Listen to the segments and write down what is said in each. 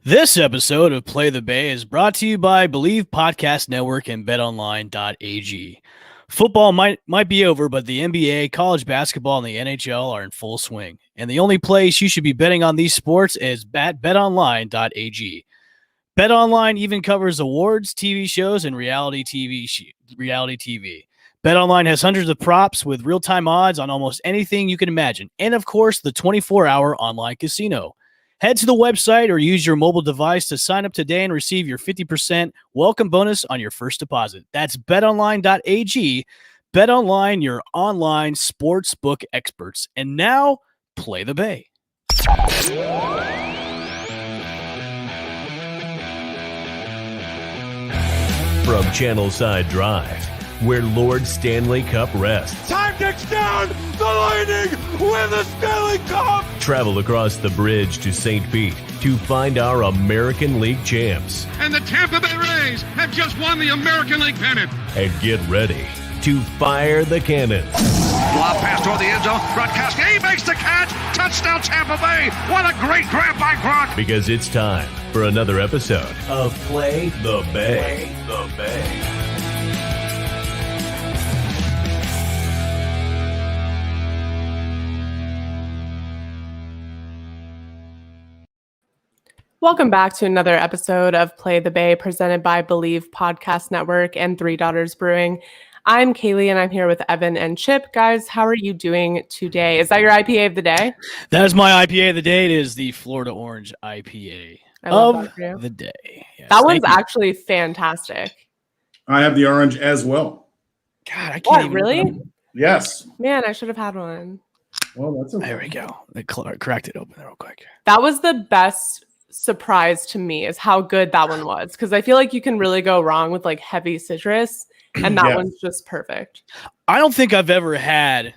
This episode of Play the Bay is brought to you by Believe Podcast Network and BetOnline.ag. Football might be over, but the NBA, college basketball, and the NHL are in full swing. And the only place you should be betting on these sports is at BetOnline.ag. BetOnline even covers awards, TV shows, and reality TV. BetOnline has hundreds of props with real-time odds on almost anything you can imagine. And, of course, the 24-hour online casino. Head to the website or use your mobile device to sign up today and receive your 50% welcome bonus on your first deposit. That's betonline.ag. BetOnline, your online sportsbook experts. And now, Play the Bay. From Channelside Drive, where Lord Stanley Cup rests. Time ticks down! The Lightning win the Stanley Cup! Travel across the bridge to St. Pete to find our American League champs. And the Tampa Bay Rays have just won the American League pennant. And get ready to fire the cannons. Lob pass toward the end zone. Gronkowski, he makes the catch. Touchdown Tampa Bay. What a great grab by Gronk. Because it's time for another episode of Play the Bay. Play the Bay. Welcome back to another episode of Play the Bay presented by Believe Podcast Network and Three Daughters Brewing. I'm Kaylee and I'm here with Evan and Chip. Guys, how are you doing today? Is that your IPA of the day? That is my IPA of the day. It is the Florida Orange IPA of the day. Yes, that one's actually fantastic. I have the orange as well. God, I can't What, even really? Yes. Man, I should have had one. Well, that's okay. There we go. I cracked it open real quick. That was the best surprise to me is how good that one was, because I feel like you can really go wrong with like heavy citrus, and that one's just perfect. I don't think I've ever had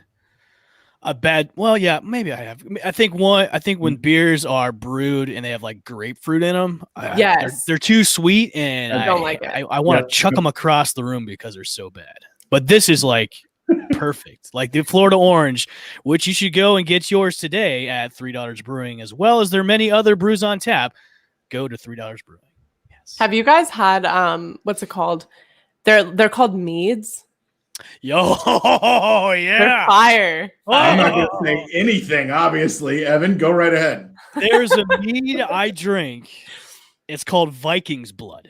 a bad. Well, yeah, maybe I have. I think when beers are brewed and they have like grapefruit in them, yes, they're too sweet, and I don't like it. I want to chuck them across the room because they're so bad. But this is like perfect, like the Florida Orange, which you should go and get yours today at $3 Brewing, as well as there are many other brews on tap. Go to $3 Brewing. Yes. Have you guys had what's it called? They're called meads. Yo, yeah, They're fire. I'm not going to say anything, obviously. Evan, go right ahead. There's a mead I drink. It's called Viking's Blood.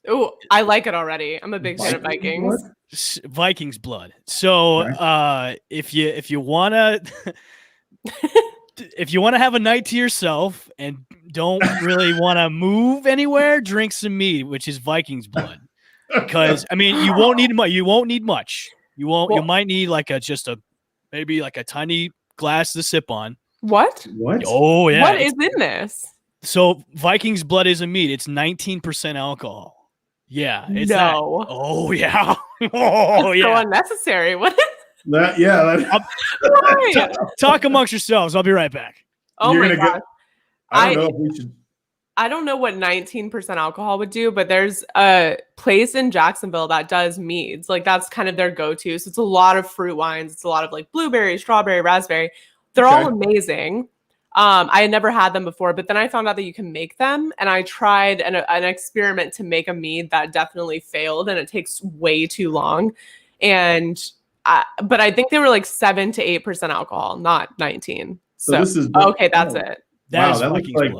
Oh, I like it already. I'm a big fan of Vikings. Viking's Blood. So if you wanna have a night to yourself and don't really want to move anywhere, drink some mead, which is Viking's Blood. Because I mean, you won't need much. You might need maybe like a tiny glass to sip on. What? Oh yeah. What is in this? So Viking's Blood is a mead. It's 19% alcohol. Yeah. It's that. Oh yeah. Oh yeah. So unnecessary. What? Talk amongst yourselves. I'll be right back. Oh my god. I don't know if we should. I don't know what 19% alcohol would do, but there's a place in Jacksonville that does meads. Like that's kind of their go-to. So it's a lot of fruit wines. It's a lot of like blueberry, strawberry, raspberry. They're all amazing. I had never had them before, but then I found out that you can make them, and I tried an experiment to make a mead that definitely failed, and it takes way too long. But I think they were like 7 to 8% alcohol, not 19. So this is okay. That's it. Wow, that looks like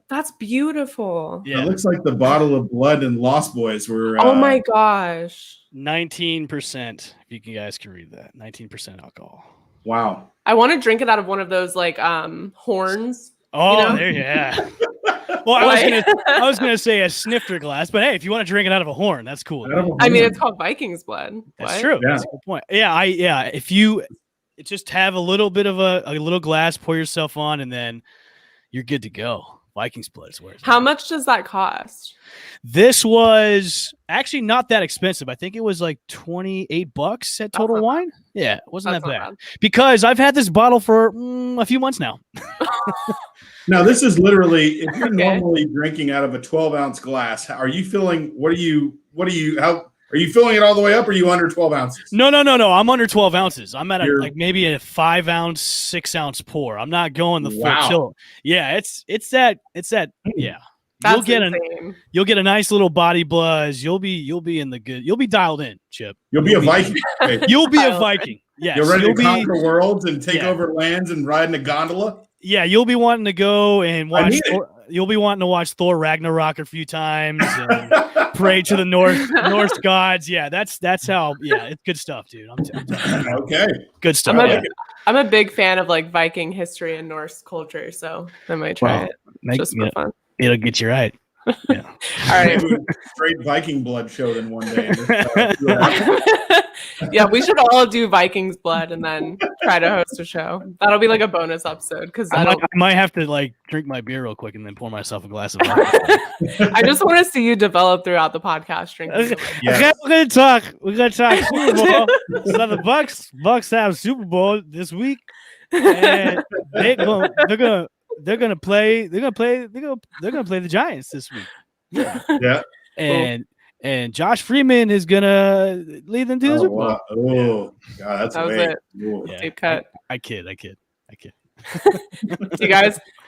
that's beautiful. Yeah, it looks like the bottle of blood in Lost Boys were. Oh my gosh, 19%. If you guys can read that, 19% alcohol. Wow. I want to drink it out of one of those like horns. Oh, you know? Yeah. Well, I was gonna say a snifter glass, but hey, if you want to drink it out of a horn, that's cool. I mean, it's called Viking's Blood. That's true. Yeah. That's a good point. Yeah, if you just have a little bit of a little glass, pour yourself on, and then you're good to go. Viking's Blood is where it's How much does that cost? This was actually not that expensive. I think it was like $28 at Total Wine. Yeah, it wasn't that bad. Because I've had this bottle for a few months now. Now, this is literally, if you're normally drinking out of a 12-ounce glass, are you filling, are you filling it all the way up, or are you under 12 ounces? No. I'm under 12 ounces. I'm at maybe a 5-ounce, 6-ounce pour. I'm not going the full chill. Yeah, it's that. Yeah. That's insane. You'll get a nice little body buzz. You'll be in the good. You'll be dialed in, Chip. You'll be a Viking. You'll be a Viking. Yes. You're ready to conquer worlds and take over lands and ride in a gondola. Yeah, you'll be wanting to go and watch. You'll be wanting to watch Thor Ragnarok a few times and pray to the Norse gods. Yeah, that's how. Yeah, it's good stuff, dude. I'm okay. Good stuff. I'm a big fan of like Viking history and Norse culture, so I might try it just for fun. It'll get you right. Yeah. All right. Straight Viking blood show then one day. Yeah, we should all do Vikings blood and then try to host a show. That'll be like a bonus episode because I might have to like drink my beer real quick and then pour myself a glass of wine. I just want to see you develop throughout the podcast drinking. Okay, we're gonna talk Super Bowl. So the Bucks have Super Bowl this week, and they're gonna play the Giants this week. Yeah. And Josh Freeman is gonna lead them to the Super Bowl. Oh, God, that's that was it. Deep cut. I kid.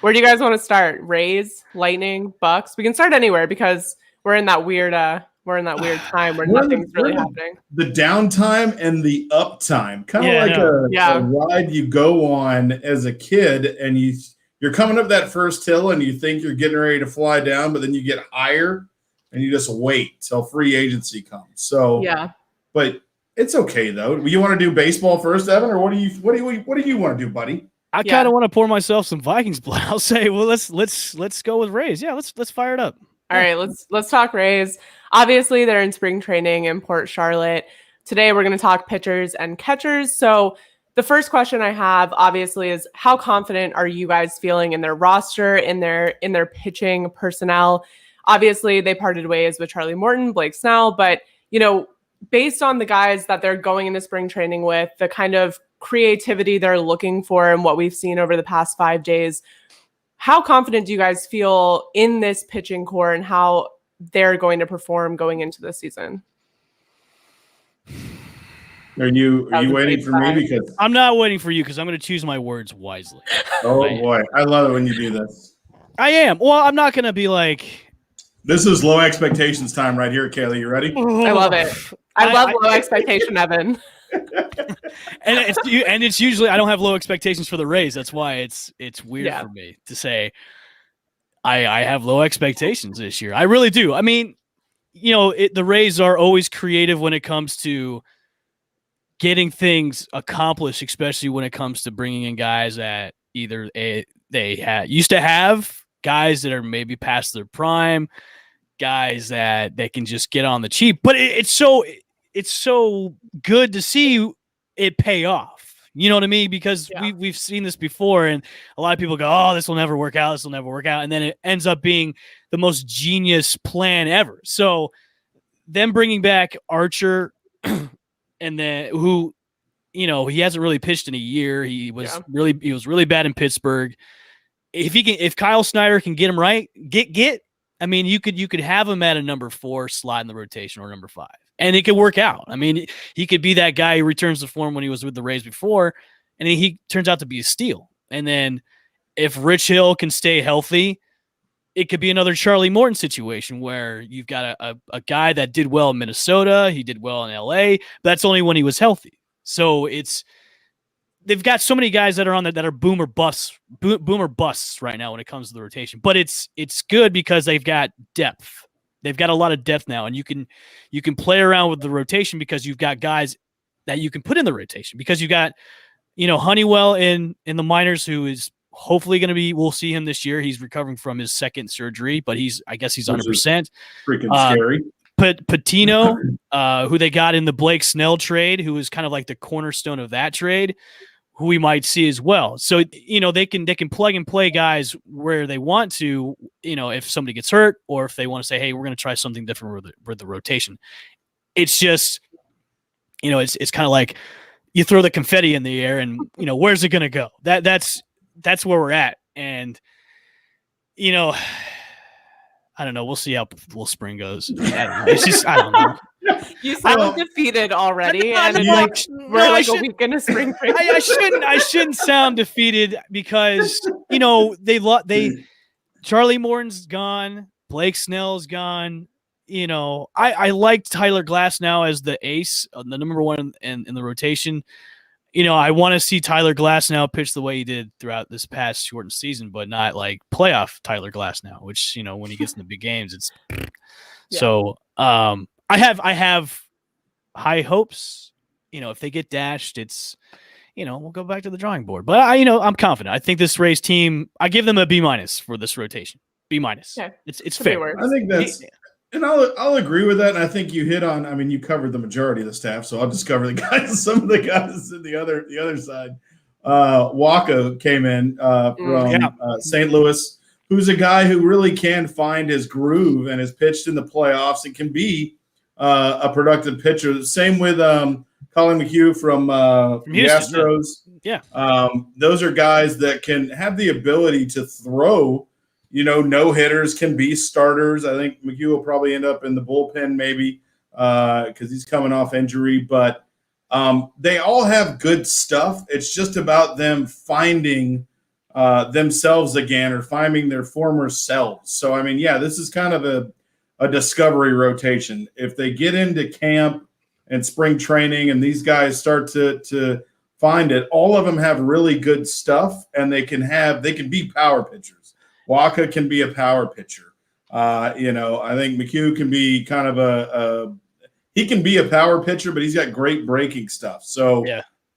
Where do you guys want to start? Rays, Lightning, Bucks? We can start anywhere because we're in that weird time where nothing's really happening. The downtime and the uptime, kind of a ride you go on as a kid, and you're coming up that first hill and you think you're getting ready to fly down, but then you get higher and you just wait till free agency comes. So but it's okay though. You want to do baseball first, Evan, or what do you want to do, buddy? I kind of want to pour myself some Vikings blood. I'll say, well, let's go with Rays. Yeah, let's fire it up. All right, let's talk Rays. Obviously, they're in spring training in Port Charlotte. Today, we're going to talk pitchers and catchers. So the first question I have, obviously, is how confident are you guys feeling in their roster, in their pitching personnel? Obviously, they parted ways with Charlie Morton, Blake Snell, but based on the guys that they're going into spring training with, the kind of creativity they're looking for and what we've seen over the past 5 days, how confident do you guys feel in this pitching core and how they're going to perform going into the season? Are you waiting for me? Because I'm not waiting for you because I'm going to choose my words wisely. Oh boy, I love it when you do this. I am. Well, I'm not going to be like. This is low expectations time right here, Kaylee. You ready? I love it. I love low expectation, Evan. And it's usually I don't have low expectations for the Rays. That's why it's weird for me to say I have low expectations this year. I really do. I mean, the Rays are always creative when it comes to getting things accomplished, especially when it comes to bringing in guys that either they used to have guys that are maybe past their prime, guys that they can just get on the cheap. But it's so good to see it pay off. You know what I mean? Because we've seen this before, and a lot of people go, "Oh, this will never work out. This will never work out," and then it ends up being the most genius plan ever. So, them bringing back Archer, and then who, he hasn't really pitched in a year. He was really bad in Pittsburgh. If Kyle Snyder can get him right, I mean, you could have him at a number 4 slot in the rotation or number 5. And it could work out. I mean, he could be that guy who returns to form when he was with the Rays before, and he turns out to be a steal. And then if Rich Hill can stay healthy, it could be another Charlie Morton situation where you've got a guy that did well in Minnesota, he did well in LA, but that's only when he was healthy. So they've got so many guys that are on that are boomer busts right now when it comes to the rotation. But it's good because they've got depth. They've got a lot of depth now, and you can play around with the rotation because you've got guys that you can put in the rotation because you got, Honeywell in the minors, who is hopefully going to be, we'll see him this year. He's recovering from his second surgery, but I guess he's 100%. Freaking scary. Patino, who they got in the Blake Snell trade, who is kind of like the cornerstone of that trade, who we might see as well. So, they can plug and play guys where they want to, if somebody gets hurt or if they want to say, hey, we're going to try something different with the rotation. It's just, it's kind of like you throw the confetti in the air and, where's it going to go? That's where we're at. And, I don't know. We'll see how spring goes. It's just, I don't know. You sound defeated already, and we're like a week into spring break. I shouldn't sound defeated because Charlie Morton's gone. Blake Snell's gone. I liked Tyler Glasnow as the ace, the number one in the rotation. I want to see Tyler Glasnow pitch the way he did throughout this past shortened season, but not like playoff Tyler Glasnow, which, when he gets in the big games, it's so I have high hopes. If they get dashed, it's we'll go back to the drawing board. But I'm confident. I think this Rays team, I give them a B- for this rotation. B-. Okay. It's fair. I think that's and I'll agree with that. And I think you hit on, I mean, you covered the majority of the staff, so I'll just cover the guys, some of the guys in the other side. Waka came in from St. Louis, who's a guy who really can find his groove and has pitched in the playoffs and can be a productive pitcher. Same with Colin McHugh from the Astros. Yeah. Those are guys that can have the ability to throw. No hitters can be starters. I think McHugh will probably end up in the bullpen maybe because he's coming off injury. But they all have good stuff. It's just about them finding themselves again or finding their former selves. So, I mean, this is kind of a discovery rotation. If they get into camp and spring training and these guys start to find it, all of them have really good stuff, and they can be power pitchers. Waka can be a power pitcher. I think McHugh can be kind of he can be a power pitcher, but he's got great breaking stuff. So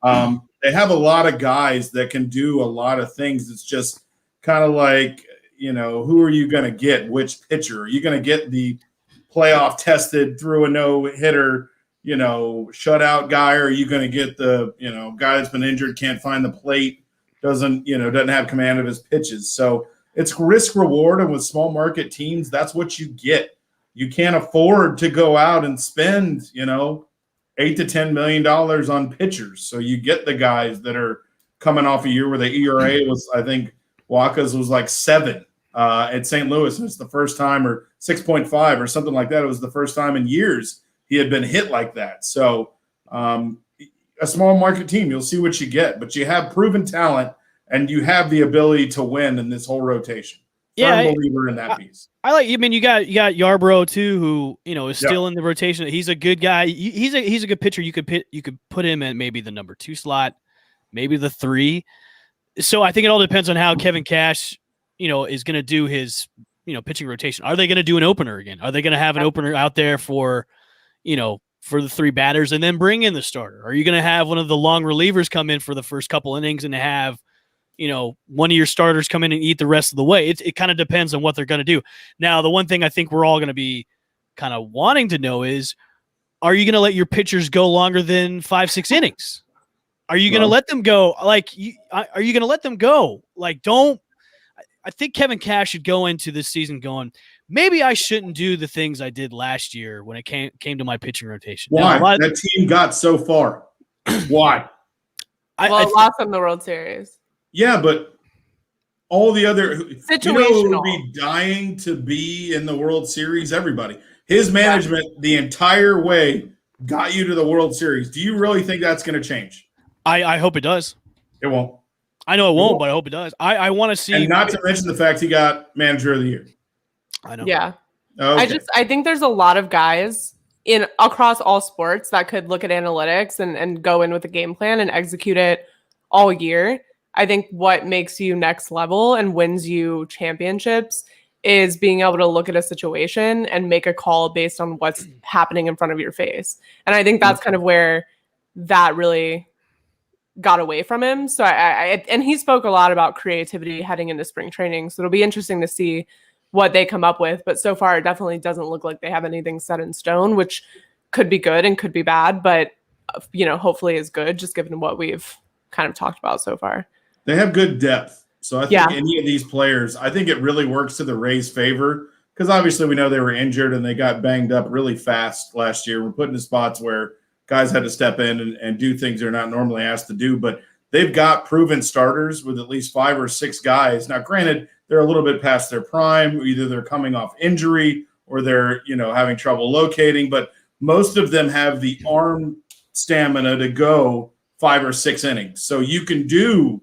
they have a lot of guys that can do a lot of things. It's just kind of like, who are you going to get? Which pitcher? Are you going to get the playoff tested through a no-hitter, shutout guy? Or are you going to get the, guy that's been injured, can't find the plate, doesn't have command of his pitches? So it's risk reward, and with small market teams, that's what you get. You can't afford to go out and spend, $8 to $10 million on pitchers. So you get the guys that are coming off a year where the ERA was, I think, Waka's was like 7 at St. Louis. And it's the first time, or 6.5 or something like that. It was the first time in years he had been hit like that. So a small market team, you'll see what you get, but you have proven talent. And you have the ability to win in this whole rotation. Firm believer in that piece. I like. I mean, you got Yarbrough too, who is still in the rotation. He's a good guy. He's a good pitcher. You could put him at maybe the number 2 slot, maybe the 3. So I think it all depends on how Kevin Cash, is going to do his pitching rotation. Are they going to do an opener again? Are they going to have an opener out there for the 3 batters and then bring in the starter? Are you going to have one of the long relievers come in for the first couple innings and have one of your starters come in and eat the rest of the way? It kind of depends on what they're going to do. Now, the one thing I think we're all going to be kind of wanting to know is, are you going to let your pitchers go longer than 5-6 innings? Are you going to let them go? Are you going to let them go? I think Kevin Cash should go into this season going, maybe I shouldn't do the things I did last year when it came to my pitching rotation. Why? That team got so far. Why? I lost in the World Series. Yeah, but all the other situational would be dying to be in the World Series. Everybody, his management the entire way got you to the World Series. Do you really think that's going to change? I hope it does. It won't. I know it won't, but I hope it does. I want to see, and not to mention the fact he got Manager of the Year. I know. Yeah, okay. I think there's a lot of guys across all sports that could look at analytics and go in with a game plan and execute it all year. I think what makes you next level and wins you championships is being able to look at a situation and make a call based on what's happening in front of your face. And I think that's kind of where that really got away from him. So and he spoke a lot about creativity heading into spring training. So it'll be interesting to see what they come up with. But so far, it definitely doesn't look like they have anything set in stone, which could be good and could be bad, but hopefully is good, just given what we've kind of talked about so far. They have good depth. So I think any of these players, I think it really works to the Rays' favor because obviously we know they were injured and they got banged up really fast last year. We're put into spots where guys had to step in and do things they're not normally asked to do, but they've got proven starters with at least 5 or 6 guys. Now, granted, they're a little bit past their prime. Either they're coming off injury or they're, having trouble locating, but most of them have the arm stamina to go 5 or 6 innings. So you can do,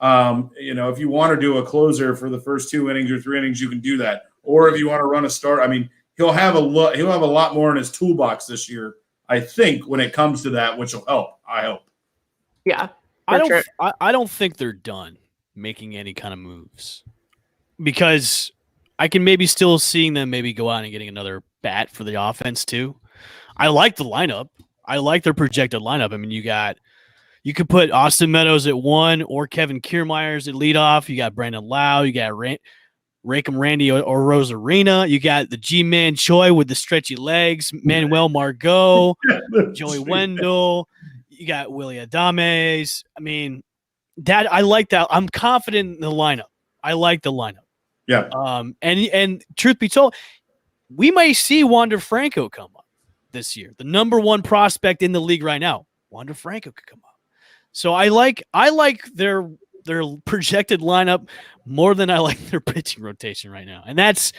if you want to do a closer for the first 2 innings or 3 innings, you can do that. or if you want to run a start. I mean, he'll have a lot more in his toolbox this year, I think, when it comes to that, which will help. I hope. Yeah, I don't think they're done making any kind of moves, because I can maybe still seeing them maybe go out and getting another bat for the offense too. I like the lineup. I like their projected lineup. I mean, you could put Austin Meadows at 1 or Kevin Kiermaiers at leadoff. You got Brandon Lau. You got Rakem Randy or Rosarina. You got the G-Man Choi with the stretchy legs. Manuel Margot. Joey Wendell. You got Willie Adames. I mean, I like that. I'm confident in the lineup. I like the lineup. Yeah. And truth be told, we may see Wander Franco come up this year. The number 1 prospect in the league right now. Wander Franco could come up. So I like their projected lineup more than I like their pitching rotation right now. And that's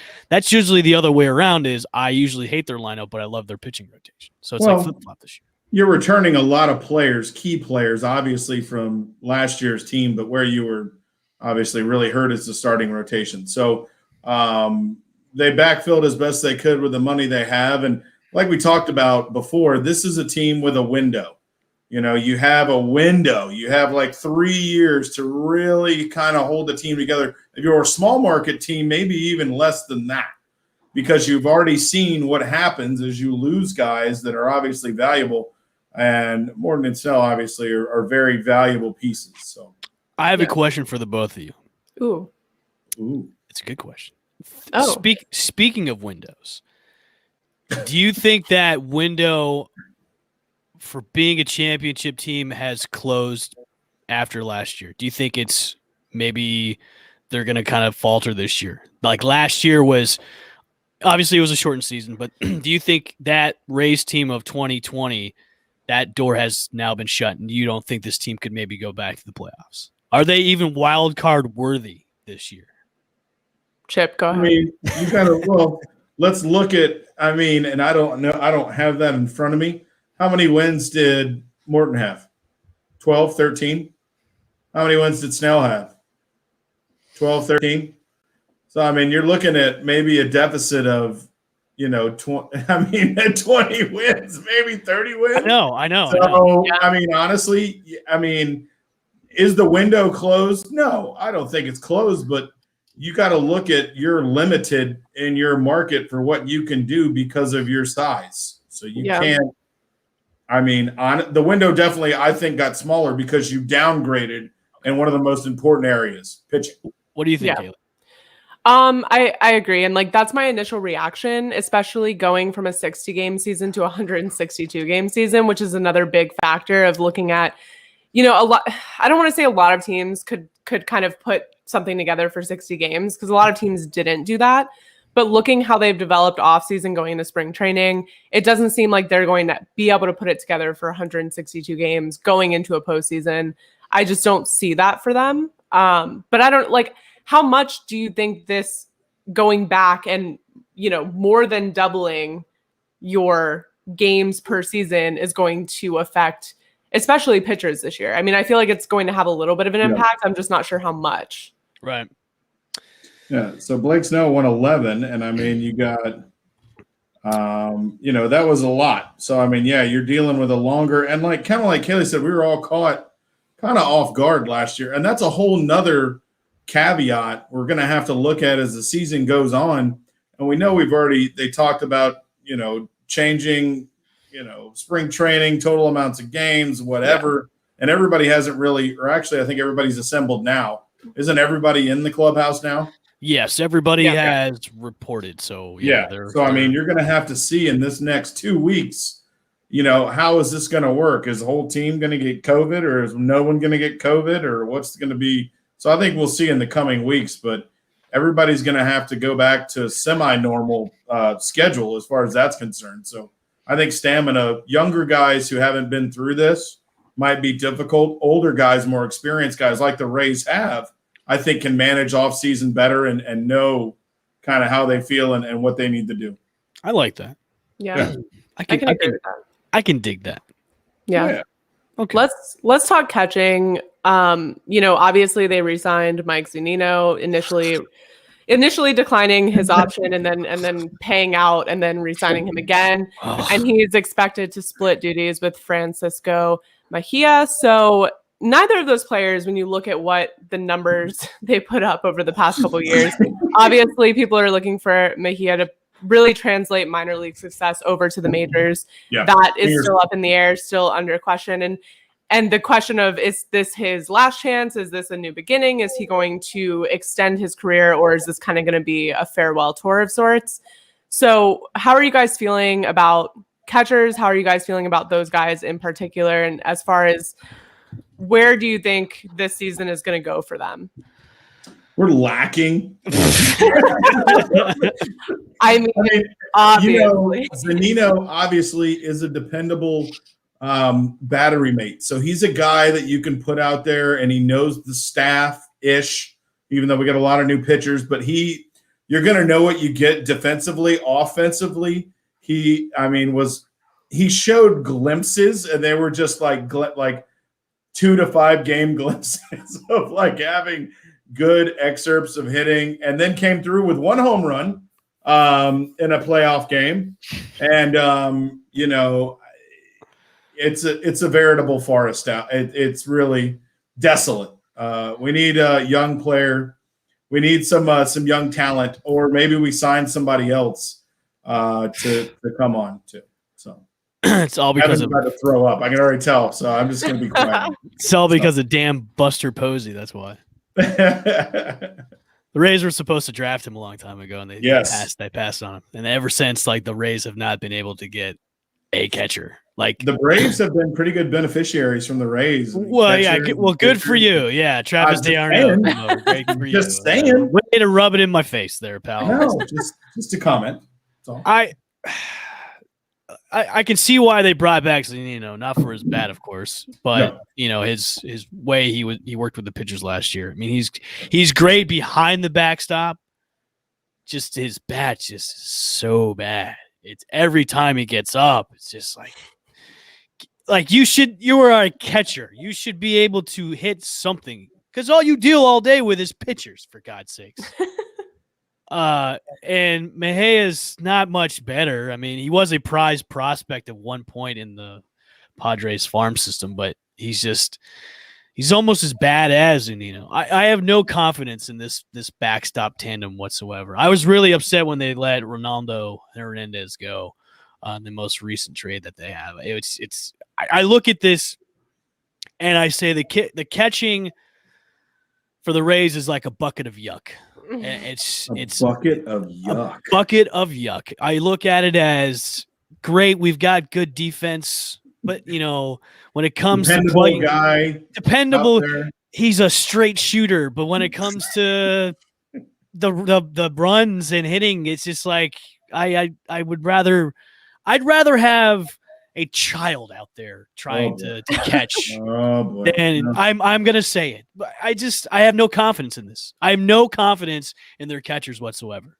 usually the other way around. Is I usually hate their lineup, but I love their pitching rotation. So it's like flip-flop this year. You're returning a lot of players, key players, obviously from last year's team, but where you were obviously really hurt is the starting rotation. So they backfilled as best they could with the money they have. And like we talked about before, this is a team with a window. You know, you have a window. You have like 3 years to really kind of hold the team together. If you're a small market team, maybe even less than that, because you've already seen what happens as you lose guys that are obviously valuable. And Morton and Snell obviously are very valuable pieces. So I have a question for the both of you. Ooh. It's a good question. Oh. Speaking of windows, do you think that window for being a championship team has closed after last year? Do you think it's maybe they're going to kind of falter this year? Like last year was obviously it was a shortened season, but do you think that Rays team of 2020, that door has now been shut, and you don't think this team could maybe go back to the playoffs? Are they even wild card worthy this year? Chip, go ahead. I mean, you kind of let's look at. I mean, and I don't know. I don't have that in front of me. How many wins did Morton have? 12, 13? How many wins did Snell have? 12, 13? So, I mean, you're looking at maybe a deficit of, 20 wins, maybe 30 wins. I know. So, yeah. I mean, honestly, is the window closed? No, I don't think it's closed, but you got to look at you're limited in your market for what you can do because of your size. So you can't. I mean, the window definitely, I think, got smaller because you downgraded in one of the most important areas, pitching. What do you think, Kaylee? I agree. And that's my initial reaction, especially going from a 60-game season to a 162-game season, which is another big factor of looking at, a lot. I don't want to say a lot of teams could kind of put something together for 60 games because a lot of teams didn't do that. But looking how they've developed offseason going into spring training, it doesn't seem like they're going to be able to put it together for 162 games going into a postseason. I just don't see that for them. But I don't how much do you think this going back and, more than doubling your games per season is going to affect, especially pitchers this year? I mean, I feel like it's going to have a little bit of an impact. I'm just not sure how much. Right. Yeah, so Blake Snell won 11, and I mean, you got, that was a lot. So I mean, you're dealing with a longer, and kind of like Kaylee said, we were all caught kind of off guard last year, and that's a whole nother caveat we're going to have to look at as the season goes on. And we know they talked about changing, spring training, total amounts of games, whatever, and everybody hasn't really, or actually, I think everybody's assembled now. Isn't everybody in the clubhouse now? Yes, everybody has reported. So, So, I mean, you're going to have to see in this next 2 weeks, how is this going to work? Is the whole team going to get COVID, or is no one going to get COVID, or what's going to be? So I think we'll see in the coming weeks, but everybody's going to have to go back to semi-normal schedule as far as that's concerned. So I think stamina, younger guys who haven't been through this might be difficult. Older guys, more experienced guys like the Rays have, I think can manage off-season better and know kind of how they feel and what they need to do. I like that. Yeah. I can agree with that. I can dig that. Yeah. Okay. Let's talk catching. Obviously they re-signed Mike Zunino initially. initially declining his option and then paying out and then re-signing him again. And he's expected to split duties with Francisco Mejia. So neither of those players, when you look at what the numbers they put up over the past couple of years, obviously people are looking for Mejia to really translate minor league success over to the majors. Yeah. That is still up in the air, still under question. And the question of, is this his last chance? Is this a new beginning? Is he going to extend his career, or is this kind of going to be a farewell tour of sorts? So how are you guys feeling about catchers? How are you guys feeling about those guys in particular? And as far as where do you think this season is going to go for them? We're lacking. I mean, obviously. Zunino obviously is a dependable battery mate. So he's a guy that you can put out there, and he knows the staff-ish, even though we got a lot of new pitchers. But you're going to know what you get defensively. Offensively, he showed glimpses, and they were just like 2 to 5 game glimpses of like having good excerpts of hitting, and then came through with 1 home run in a playoff game. And, it's a veritable forest out. It's really desolate. We need a young player. We need some young talent, or maybe we sign somebody else to come on too. So it's all because of to throw up. I can already tell. So I'm just going to be quiet. It's all because of damn Buster Posey. That's why. The Rays were supposed to draft him a long time ago, and they passed on him. And ever since, like, the Rays have not been able to get a catcher. Like, the Braves have been pretty good beneficiaries from the Rays. Well, good for you. Yeah, Travis DeArno. Great for you. Just saying. Way to rub it in my face there, pal. No, just a comment. That's all. I can see why they brought back Zunino, not for his bat, of course, but his way he worked with the pitchers last year. I mean, he's great behind the backstop. Just his bat's just so bad. It's every time he gets up, it's just like you are a catcher. You should be able to hit something, because all you deal all day with is pitchers, for God's sakes. And Mejia's not much better. I mean, he was a prized prospect at one point in the Padres farm system, but he's almost as bad as Zunino. I have no confidence in this backstop tandem whatsoever. I was really upset when they let Ronaldo Hernandez go on the most recent trade that they have. I look at this and I say the catching for the Rays is like a bucket of yuck. It's a bucket of yuck. A bucket of yuck. I look at it as great. We've got good defense, but when it comes to playing, dependable, he's a straight shooter. But when it comes to the runs and hitting, it's just like I'd rather have a child out there trying to catch. And I'm gonna say it, but I have no confidence in this. I have no confidence in their catchers whatsoever.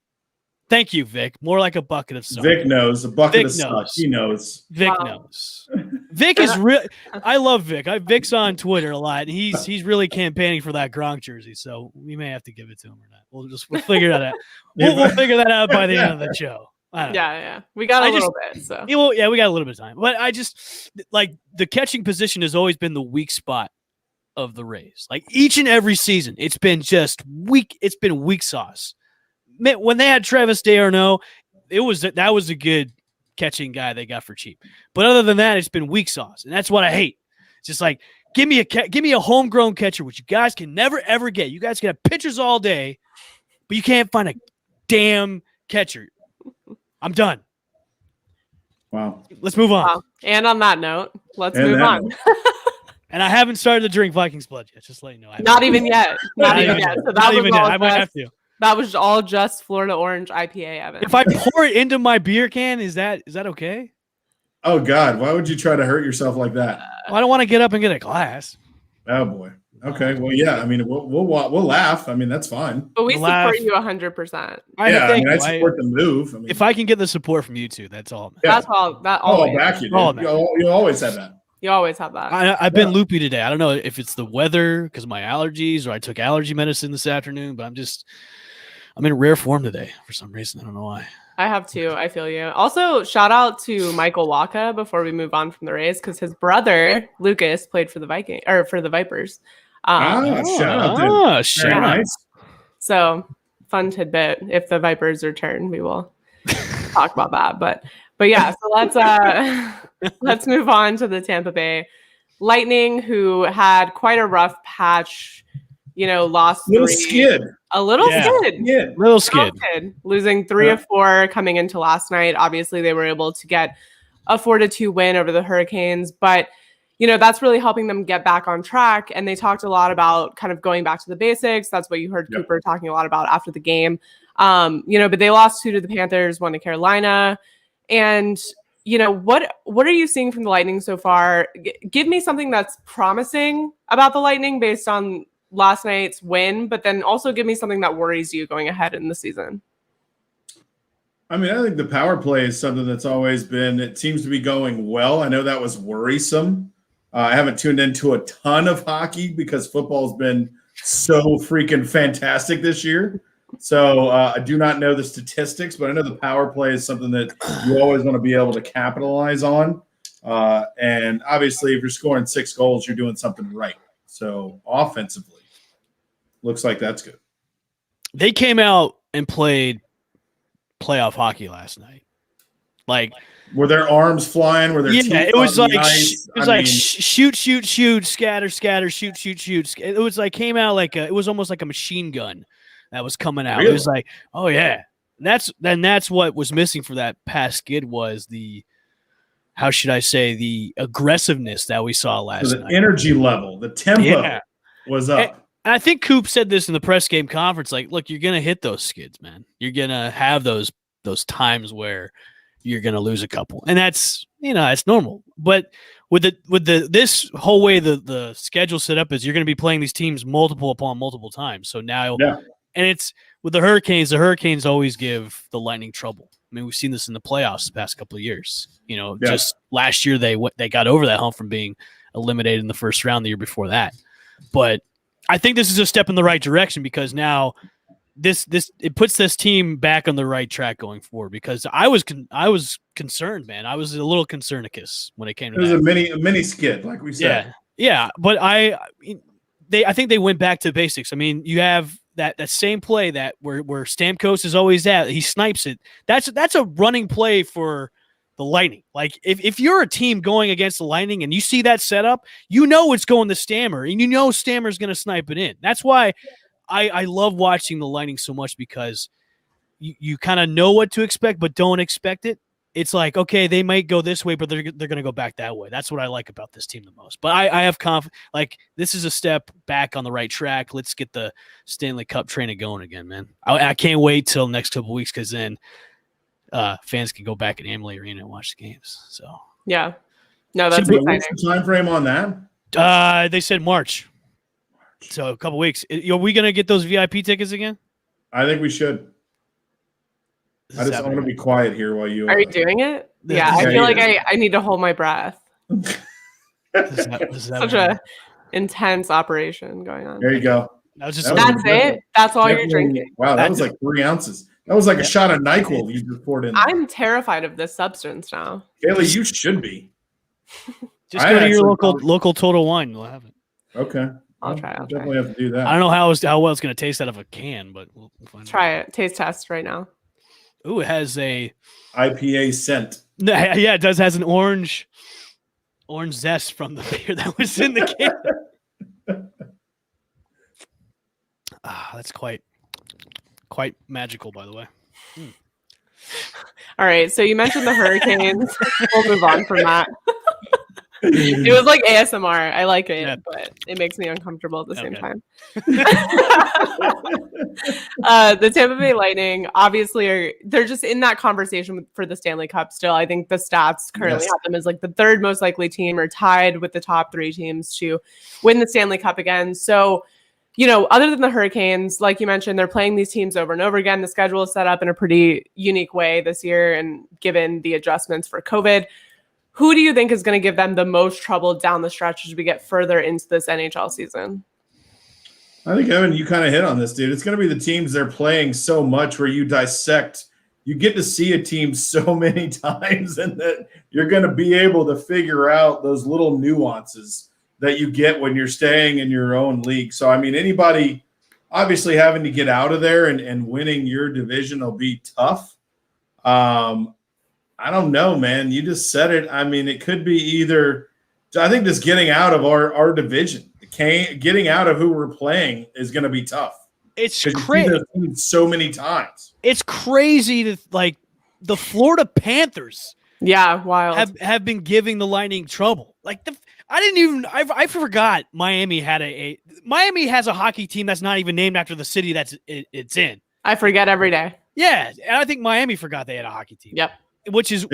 Thank you, Vic. More like a bucket of suck. Vic knows. A bucket of suck. He knows. Vic knows. Vic is real. I love Vic. Vic's on Twitter a lot. He's really campaigning for that Gronk jersey, so we may have to give it to him or not. We'll figure that out. We'll figure that out by the end of the show. Yeah. We got a little bit. So we got a little bit of time. But I just like the catching position has always been the weak spot of the Rays. Like each and every season, it's been just weak. It's been weak sauce. When they had Travis DeArno, that was a good catching guy they got for cheap. But other than that, it's been weak sauce, and that's what I hate. It's just like give me a homegrown catcher, which you guys can never ever get. You guys can have pitchers all day, but you can't find a damn catcher. I'm done. Wow. Let's move on. Wow. And on that note, let's move on. And I haven't started to drink Vikings blood yet. Just let you know. Not even yet. Not even yet. So not even yet. I might have to. That was all just Florida Orange IPA, Evan. If I pour it into my beer can, is that okay? Oh God! Why would you try to hurt yourself like that? I don't want to get up and get a glass. Oh boy. Okay. Well, yeah. I mean, we'll laugh. I mean, that's fine. But we support you 100%. I support the move. I mean, if I can get the support from you two, that's all. Yeah. That's all. That always. I'll back you. You always have that. You always have that. I've been loopy today. I don't know if it's the weather because of my allergies or I took allergy medicine this afternoon, but I'm in rare form today for some reason. I don't know why. I have too. I feel you. Also, shout out to Michael Waka before we move on from the Rays, because his brother Lucas played for the Vipers. Shout out. Shout out. Nice. So fun tidbit. If the Vipers return, we will talk about that. But yeah, so let's move on to the Tampa Bay Lightning, who had quite a rough patch. Lost little 3. skid. A little skid. Yeah. Little skid. Losing 3 of 4 coming into last night. Obviously, they were able to get a 4-2 win over the Hurricanes, but that's really helping them get back on track. And they talked a lot about kind of going back to the basics. That's what you heard Cooper talking a lot about after the game. But they lost 2 to the Panthers, 1 to Carolina. And, what are you seeing from the Lightning so far? Give me something that's promising about the Lightning based on last night's win, but then also give me something that worries you going ahead in the season. I mean, I think the power play is something that's always been, it seems to be going well. I know that was worrisome. I haven't tuned into a ton of hockey because football's been so freaking fantastic this year. So I do not know the statistics, but I know the power play is something that you always want to be able to capitalize on. And obviously, if you're scoring 6 goals, you're doing something right. So offensively, looks like that's good. They came out and played playoff hockey last night. Like, were their arms flying? Were their it was like shoot, scatter, shoot. It was like came out like it was almost like a machine gun that was coming out. Really? It was like, oh yeah. That's what was missing for that past skid was the aggressiveness that we saw last night. The energy level, the tempo was up. And I think Coop said this in the press game conference, like, look, you're going to hit those skids, man. You're going to have those times where you're going to lose a couple. And that's, it's normal. But with this whole way the schedule set up is you're going to be playing these teams multiple upon multiple times. So now, and it's with the Hurricanes always give the Lightning trouble. I mean, we've seen this in the playoffs the past couple of years. Just last year they got over that hump from being eliminated in the first round the year before that. But I think this is a step in the right direction because now it puts this team back on the right track going forward. Because I was concerned, man. I was a little concernicus when it came to that. It was a mini skid, like we said. Yeah. But I think they went back to basics. I mean, you have that same play that where Stamkos is always at. He snipes it. That's a running play for the Lightning. Like if you're a team going against the Lightning and you see that setup, it's going to Stammer and Stammer's going to snipe it in. That's why I love watching the Lightning so much because you kind of know what to expect, but don't expect it. It's like, okay, they might go this way, but they're going to go back that way. That's what I like about this team the most. But I have confidence. Like this is a step back on the right track. Let's get the Stanley Cup training going again, man. I can't wait till next couple of weeks because then fans can go back at Amalie Arena and watch the games. So yeah, no, that's exciting. What's the time frame on that? They said March, so a couple weeks. Are we gonna get those VIP tickets again? I think we should. I want to be quiet here while you. Are you doing it? Yeah, I feel like I need to hold my breath. Such a intense operation going on. There you go. That's it. That's all you're drinking. Wow, that was like 3 ounces. That was like a shot of NyQuil you just poured in. I'm terrified of this substance now. Kaylee, you should be. Just go to your local Total Wine. You'll have it. Okay. I'll try. Definitely have to do that. I don't know how well it's going to taste out of a can, but we'll find Try it. Taste test right now. Ooh, it has a IPA scent. Yeah, it does. Has an orange zest from the beer that was in the can. That's quite magical, by the way. All right, so you mentioned the Hurricanes. We'll move on from that. It was like ASMR. I like it, but it makes me uncomfortable at the same time. The Tampa Bay Lightning, obviously, they're just in that conversation for the Stanley Cup still. I think the stats currently have them as like the 3rd most likely team or tied with the top 3 teams to win the Stanley Cup again. So, other than the Hurricanes, like you mentioned, they're playing these teams over and over again. The schedule is set up in a pretty unique way this year, and given the adjustments for COVID, who do you think is going to give them the most trouble down the stretch as we get further into this NHL season? I think, Evan, you kind of hit on this, dude. It's going to be the teams they're playing so much where you dissect. You get to see a team so many times, and that you're going to be able to figure out those little nuances that you get when you're staying in your own league. So, I mean, anybody obviously having to get out of there and winning your division will be tough. I don't know, man. You just said it. I mean, it could be either – I think just getting out of our division, getting out of who we're playing is going to be tough. It's crazy. So many times. It's crazy to like the Florida Panthers. Yeah, wild. Have been giving the Lightning trouble. Like I forgot Miami had Miami has a hockey team that's not even named after the city it's in. I forget every day. Yeah, and I think Miami forgot they had a hockey team. Yep. Which is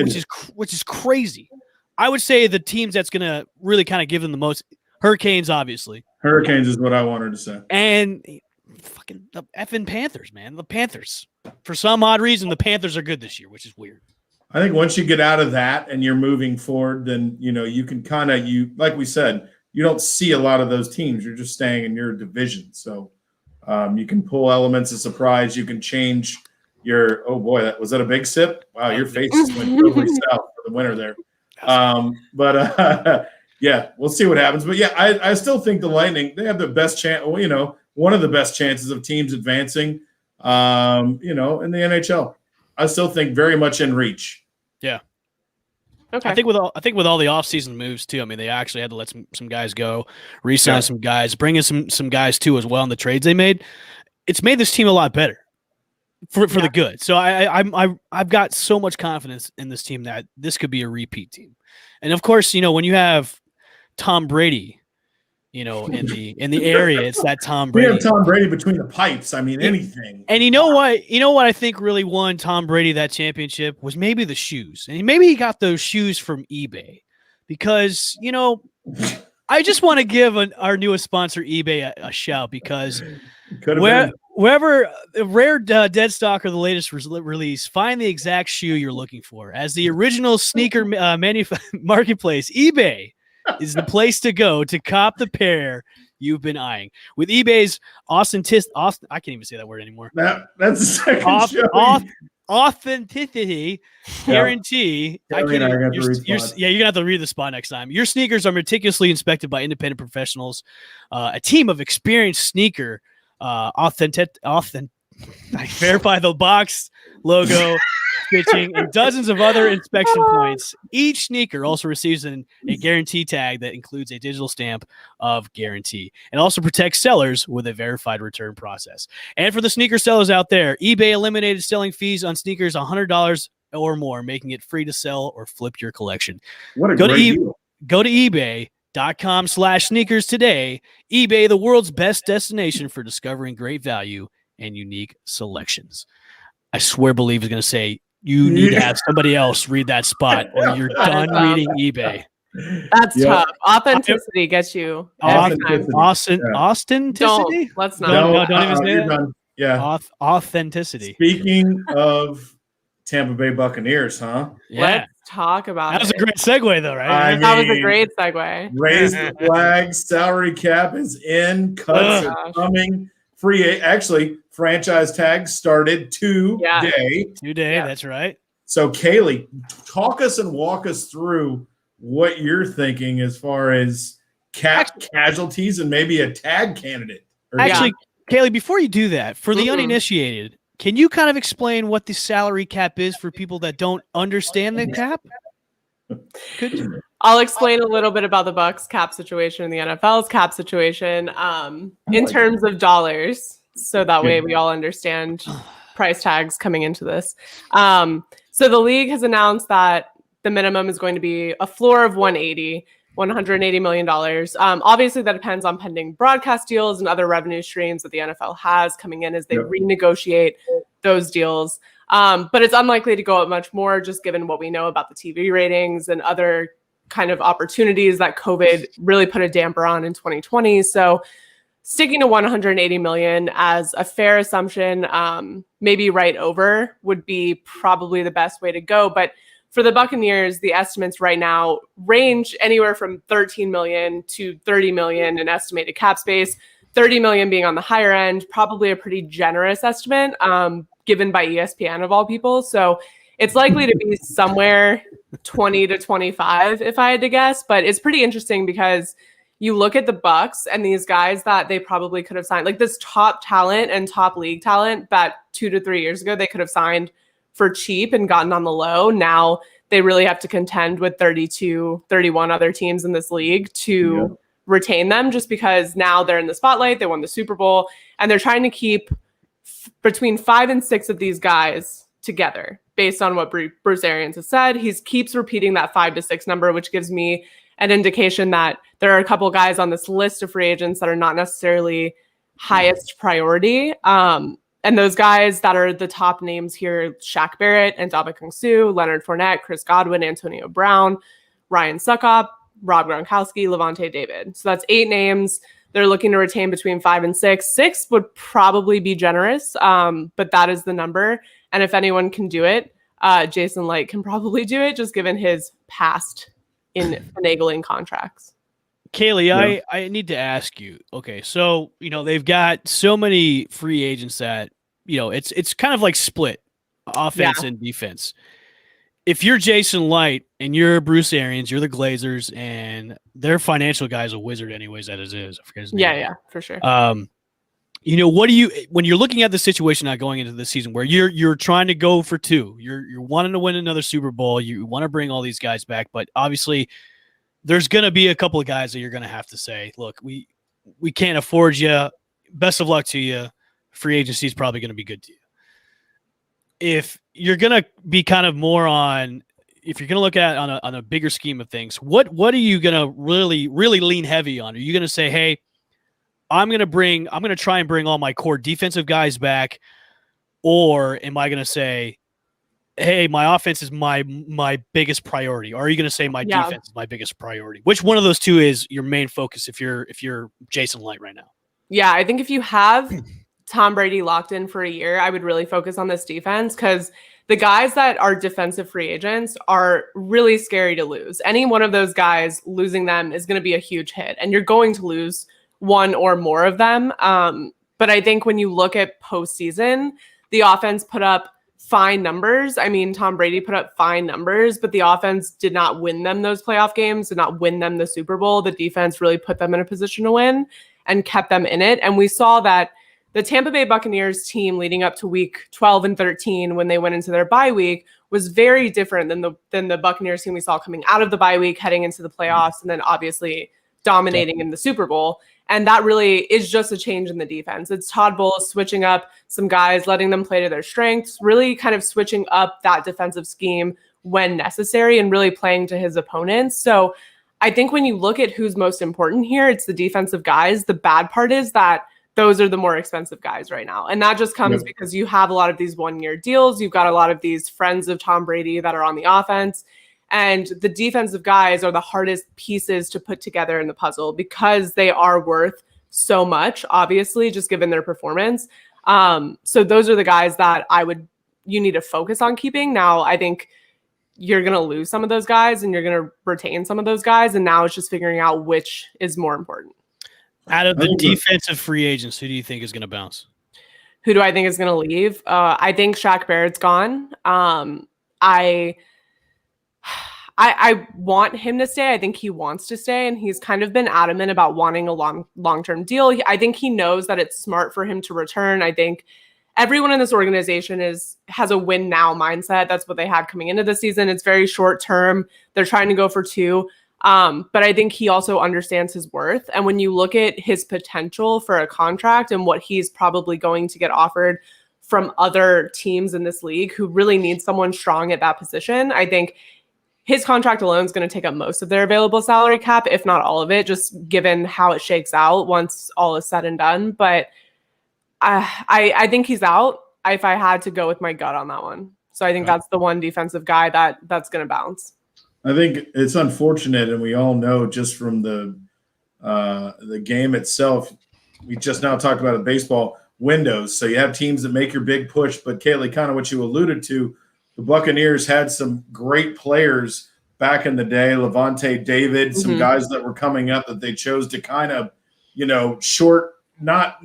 crazy. I would say the teams that's going to really kind of give them the most Hurricanes, obviously. Hurricanes is what I wanted to say. And fucking the effing Panthers, man. The Panthers. For some odd reason, the Panthers are good this year, which is weird. I think once you get out of that and you're moving forward, then, you can kind of, like we said, you don't see a lot of those teams. You're just staying in your division. So you can pull elements of surprise. You can change your, oh boy, was that a big sip? Wow, your face just went totally south for the winner there. Yeah, we'll see what happens. But yeah, I still think the Lightning, they have the best chance, one of the best chances of teams advancing, in the NHL. I still think very much in reach. Yeah. Okay. I think with all the offseason moves too. I mean, they actually had to let some guys go, re-sign some guys, bring in some guys too as well in the trades they made. It's made this team a lot better for the good. So I've got so much confidence in this team that this could be a repeat team. And of course, when you have Tom Brady, in the area, it's that Tom Brady. We have Tom Brady between the pipes. I mean, anything. And you know what I think really won Tom Brady that championship was maybe the shoes. And maybe he got those shoes from eBay because, I just want to give our newest sponsor, eBay, a shout because wherever the rare dead stock or the latest release, find the exact shoe you're looking for. As the original sneaker marketplace, eBay is the place to go to cop the pair you've been eyeing. With eBay's I can't even say that word anymore. That's the second authenticity guarantee. You're gonna have to read the spot next time. Your sneakers are meticulously inspected by independent professionals, a team of experienced sneaker verify the box logo, stitching, and dozens of other inspection points. Each sneaker also receives a guarantee tag that includes a digital stamp of guarantee and also protects sellers with a verified return process. And for the sneaker sellers out there, eBay eliminated selling fees on sneakers $100 or more, making it free to sell or flip your collection. What a great deal. Go to eBay.com/sneakers today. eBay, the world's best destination for discovering great value and unique selections. I swear Believe is going to say you need to have somebody else read that spot or you're done reading eBay. That's tough. Authenticity gets you. Authenticity? Let's not. Don't even say that. Yeah. Authenticity. Speaking of Tampa Bay Buccaneers, huh? Yeah. Let's talk about That was a great segue, though, right? That was a great segue. Raise the flag. Salary cap is in. Cuts are coming. Actually, franchise tags started today. Today, that's right. So, Kaylee, talk us and walk us through what you're thinking as far as casualties and maybe a tag candidate. Actually, Kaylee, before you do that, for the uninitiated, can you kind of explain what the salary cap is for people that don't understand the cap? Could you? I'll explain a little bit about the Bucs cap situation and the NFL's cap situation in terms of dollars, so that way we all understand price tags coming into this. So the league has announced that the minimum is going to be a floor of $180 million. Obviously, that depends on pending broadcast deals and other revenue streams that the NFL has coming in as they renegotiate those deals. But it's unlikely to go up much more, just given what we know about the TV ratings and other kind of opportunities that COVID really put a damper on in 2020. So sticking to 180 million as a fair assumption, maybe right over would be probably the best way to go. But for the Buccaneers, the estimates right now range anywhere from 13 million to 30 million in estimated cap space. $30 million being on the higher end, probably a pretty generous estimate, given by ESPN of all people. So it's likely to be somewhere 20 to 25 if I had to guess, but it's pretty interesting because you look at the Bucks and these guys that they probably could have signed, like this top talent and top league talent that 2 to 3 years ago they could have signed for cheap and gotten on the low. Now they really have to contend with 32, 31 other teams in this league to retain them, just because now they're in the spotlight. They won the Super Bowl and they're trying to keep between 5 and 6 of these guys together based on what Bruce Arians has said. He keeps repeating that 5 to 6 number, which gives me an indication that there are a couple guys on this list of free agents that are not necessarily highest priority. And those guys that are the top names here, Shaq Barrett and Ndamukong Suh, Leonard Fournette, Chris Godwin, Antonio Brown, Ryan Succop, Rob Gronkowski, Levante David. So that's 8 names. They're looking to retain between 5 and 6. 6 would probably be generous, but that is the number. And if anyone can do it, Jason Light can probably do it, just given his past in finagling contracts. Kaylee, I need to ask you. Okay, so they've got so many free agents that it's kind of like split offense and defense. If you're Jason Light and you're Bruce Arians, you're the Glazers, and their financial guy's a wizard anyways, as it is. I forget his name. Yeah, for sure. What do you, when you're looking at the situation now going into the season where you're trying to go for 2, you're wanting to win another Super Bowl, you want to bring all these guys back, but obviously there's going to be a couple of guys that you're going to have to say, look, we can't afford you. Best of luck to you. Free agency is probably going to be good to you. If you're going to be kind of more on, if you're going to look at it on a bigger scheme of things, what are you going to really lean heavy on? Are you going to say, hey, I'm going to try and bring all my core defensive guys back? Or am I going to say, hey, my offense is my biggest priority? Or are you going to say my defense is my biggest priority? Which one of those two is your main focus if you're Jason Light right now? Yeah, I think if you have Tom Brady locked in for a year, I would really focus on this defense, because the guys that are defensive free agents are really scary to lose. Any one of those guys, losing them is going to be a huge hit, and you're going to lose one or more of them. But I think when you look at postseason, the offense put up fine numbers. I mean, Tom Brady put up fine numbers, but the offense did not win them those playoff games, did not win them the Super Bowl. The defense really put them in a position to win and kept them in it. And we saw that the Tampa Bay Buccaneers team leading up to week 12 and 13, when they went into their bye week, was very different than the Buccaneers team we saw coming out of the bye week, heading into the playoffs, and then obviously dominating in the Super Bowl. And that really is just a change in the defense. It's Todd Bowles switching up some guys, letting them play to their strengths, really kind of switching up that defensive scheme when necessary and really playing to his opponents. So I think when you look at who's most important here, it's the defensive guys. The bad part is that those are the more expensive guys right now. And that just comes because you have a lot of these 1-year deals. You've got a lot of these friends of Tom Brady that are on the offense. And the defensive guys are the hardest pieces to put together in the puzzle because they are worth so much, obviously, just given their performance. So those are the guys that you need to focus on keeping. Now, I think you're going to lose some of those guys and you're going to retain some of those guys. And now it's just figuring out which is more important. Out of the defensive free agents, who do you think is going to bounce? Who do I think is going to leave? I think Shaq Barrett's gone. I want him to stay. I think he wants to stay, and he's kind of been adamant about wanting a long-term deal. I think he knows that it's smart for him to return. I think everyone in this organization has a win now mindset. That's what they had coming into the season. It's very short term. They're trying to go for 2. But I think he also understands his worth. And when you look at his potential for a contract and what he's probably going to get offered from other teams in this league who really need someone strong at that position, I think his contract alone is going to take up most of their available salary cap, if not all of it, just given how it shakes out once all is said and done. But I think he's out if I had to go with my gut on that one. So I think that's the one defensive guy that's going to bounce. I think it's unfortunate, and we all know just from the game itself, we just now talked about the baseball windows. So you have teams that make your big push, but Kaylee, kind of what you alluded to, the Buccaneers had some great players back in the day, Levante David, some guys that were coming up that they chose to kind of, short not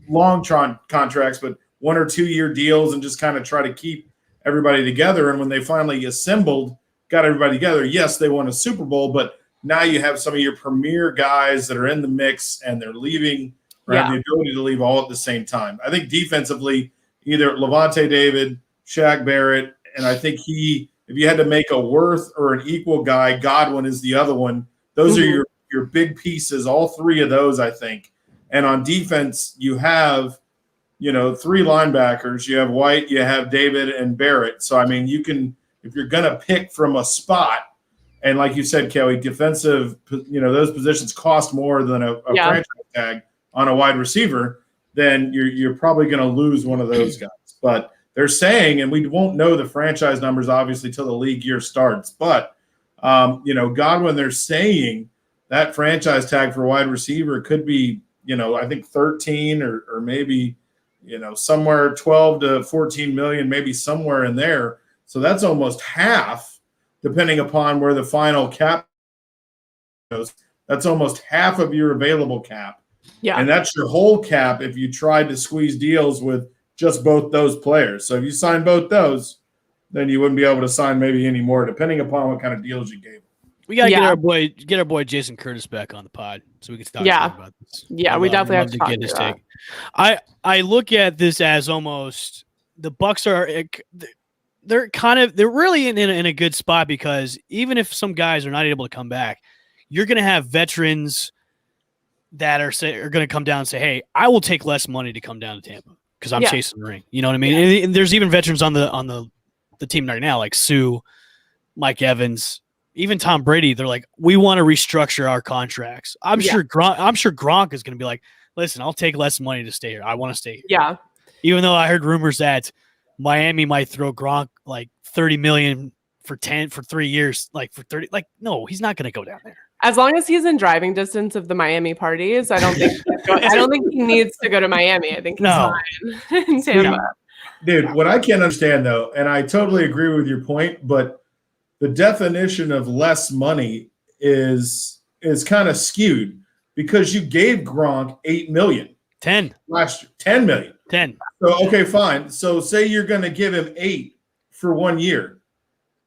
long contracts, but 1 or 2 year deals, and just kind of try to keep everybody together. And when they finally got everybody together, yes, they won a Super Bowl, but now you have some of your premier guys that are in the mix and they're leaving or have the ability to leave all at the same time. I think defensively, either Levante David, Shaq Barrett, and I think if you had to make a worth or an equal guy, Godwin is the other one. Those are your big pieces, all three of those, I think. And on defense, you have, 3 linebackers. You have White, you have David, and Barrett. So, I mean, you can, if you're going to pick from a spot, and like you said, Kelly, defensive, those positions cost more than a franchise tag on a wide receiver, then you're probably going to lose one of those guys. But they're saying, and we won't know the franchise numbers, obviously, till the league year starts. But, Godwin, they're saying that franchise tag for wide receiver could be, I think 13 or maybe, somewhere 12 to 14 million, maybe somewhere in there. So that's almost half, depending upon where the final cap goes. That's almost half of your available cap. Yeah. And that's your whole cap if you tried to squeeze deals with just both those players. So if you sign both those, then you wouldn't be able to sign maybe any more, depending upon what kind of deals you gave. We gotta get our boy Jason Curtis back on the pod so we can talk about this. Yeah, we definitely have to get his take. I look at this as almost the Bucs they're really in a good spot, because even if some guys are not able to come back, you're going to have veterans that are going to come down and say, "Hey, I will take less money to come down to Tampa because I'm chasing the ring." You know what I mean? Yeah. And there's even veterans on the team right now, like Sue, Mike Evans, even Tom Brady. They're like, "We want to restructure our contracts." I'm sure Gronk is going to be like, "Listen, I'll take less money to stay here. I want to stay here." Yeah. Even though I heard rumors that Miami might throw Gronk like $30 million for 3 years, like for 30. Like, no, he's not going to go down there. As long as he's in driving distance of the Miami parties, I don't think he needs to go to Miami. I think he's fine in Tampa. Dude, what I can't understand though, and I totally agree with your point, but the definition of less money is kind of skewed, because you gave Gronk $8 million. 10 last year. 10 million. 10. So okay, fine. So say you're going to give him $8 for 1 year.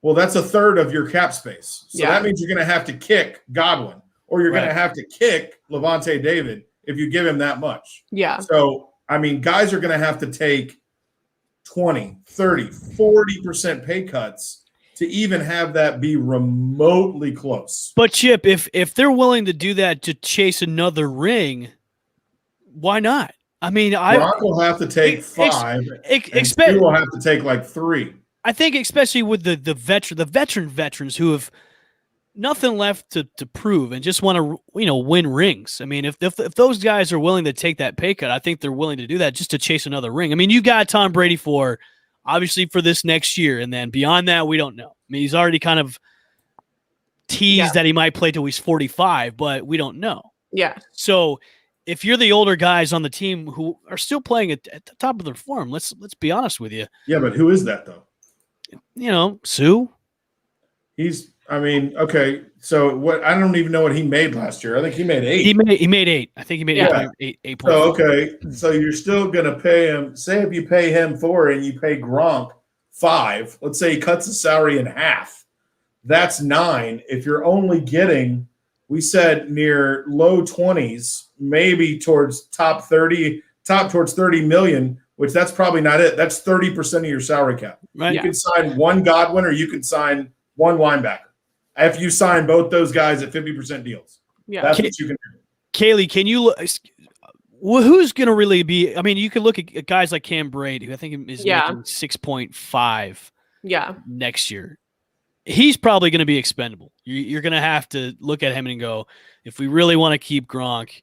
Well, that's a third of your cap space. So that means you're going to have to kick Godwin, or you're going to have to kick Levante David if you give him that much. Yeah. So, I mean, guys are going to have to take 20, 30, 40% pay cuts to even have that be remotely close. But Chip, if they're willing to do that to chase another ring, why not? I mean, Brock will have to take 5, and Stu will have to take like 3. I think especially with the veterans who have nothing left to prove and just want to win rings. I mean, if those guys are willing to take that pay cut, I think they're willing to do that just to chase another ring. I mean, you got Tom Brady for this next year, and then beyond that, we don't know. I mean, he's already kind of teased that he might play till he's 45, but we don't know. Yeah. So if you're the older guys on the team who are still playing at the top of their form, let's be honest with you. Yeah, but who is that though? Sue. Okay. So what? I don't even know what he made last year. I think he made 8. He made 8. I think he made 8. So okay. So you're still gonna pay him. Say if you pay him 4 and you pay Gronk 5. Let's say he cuts the salary in half. That's 9. If you're only getting, we said near low 20s, maybe towards top 30, towards 30 million. Which that's probably not it. That's 30% of your salary cap. Right. You can sign 1 Godwin, or you can sign 1 linebacker. If you sign both those guys at 50% deals, that's what you can do. Kaylee, can you look? Who's going to really be? I mean, you can look at guys like Cam Brate, who I think is making 6.5. Next year. He's probably going to be expendable. You're going to have to look at him and go, if we really want to keep Gronk.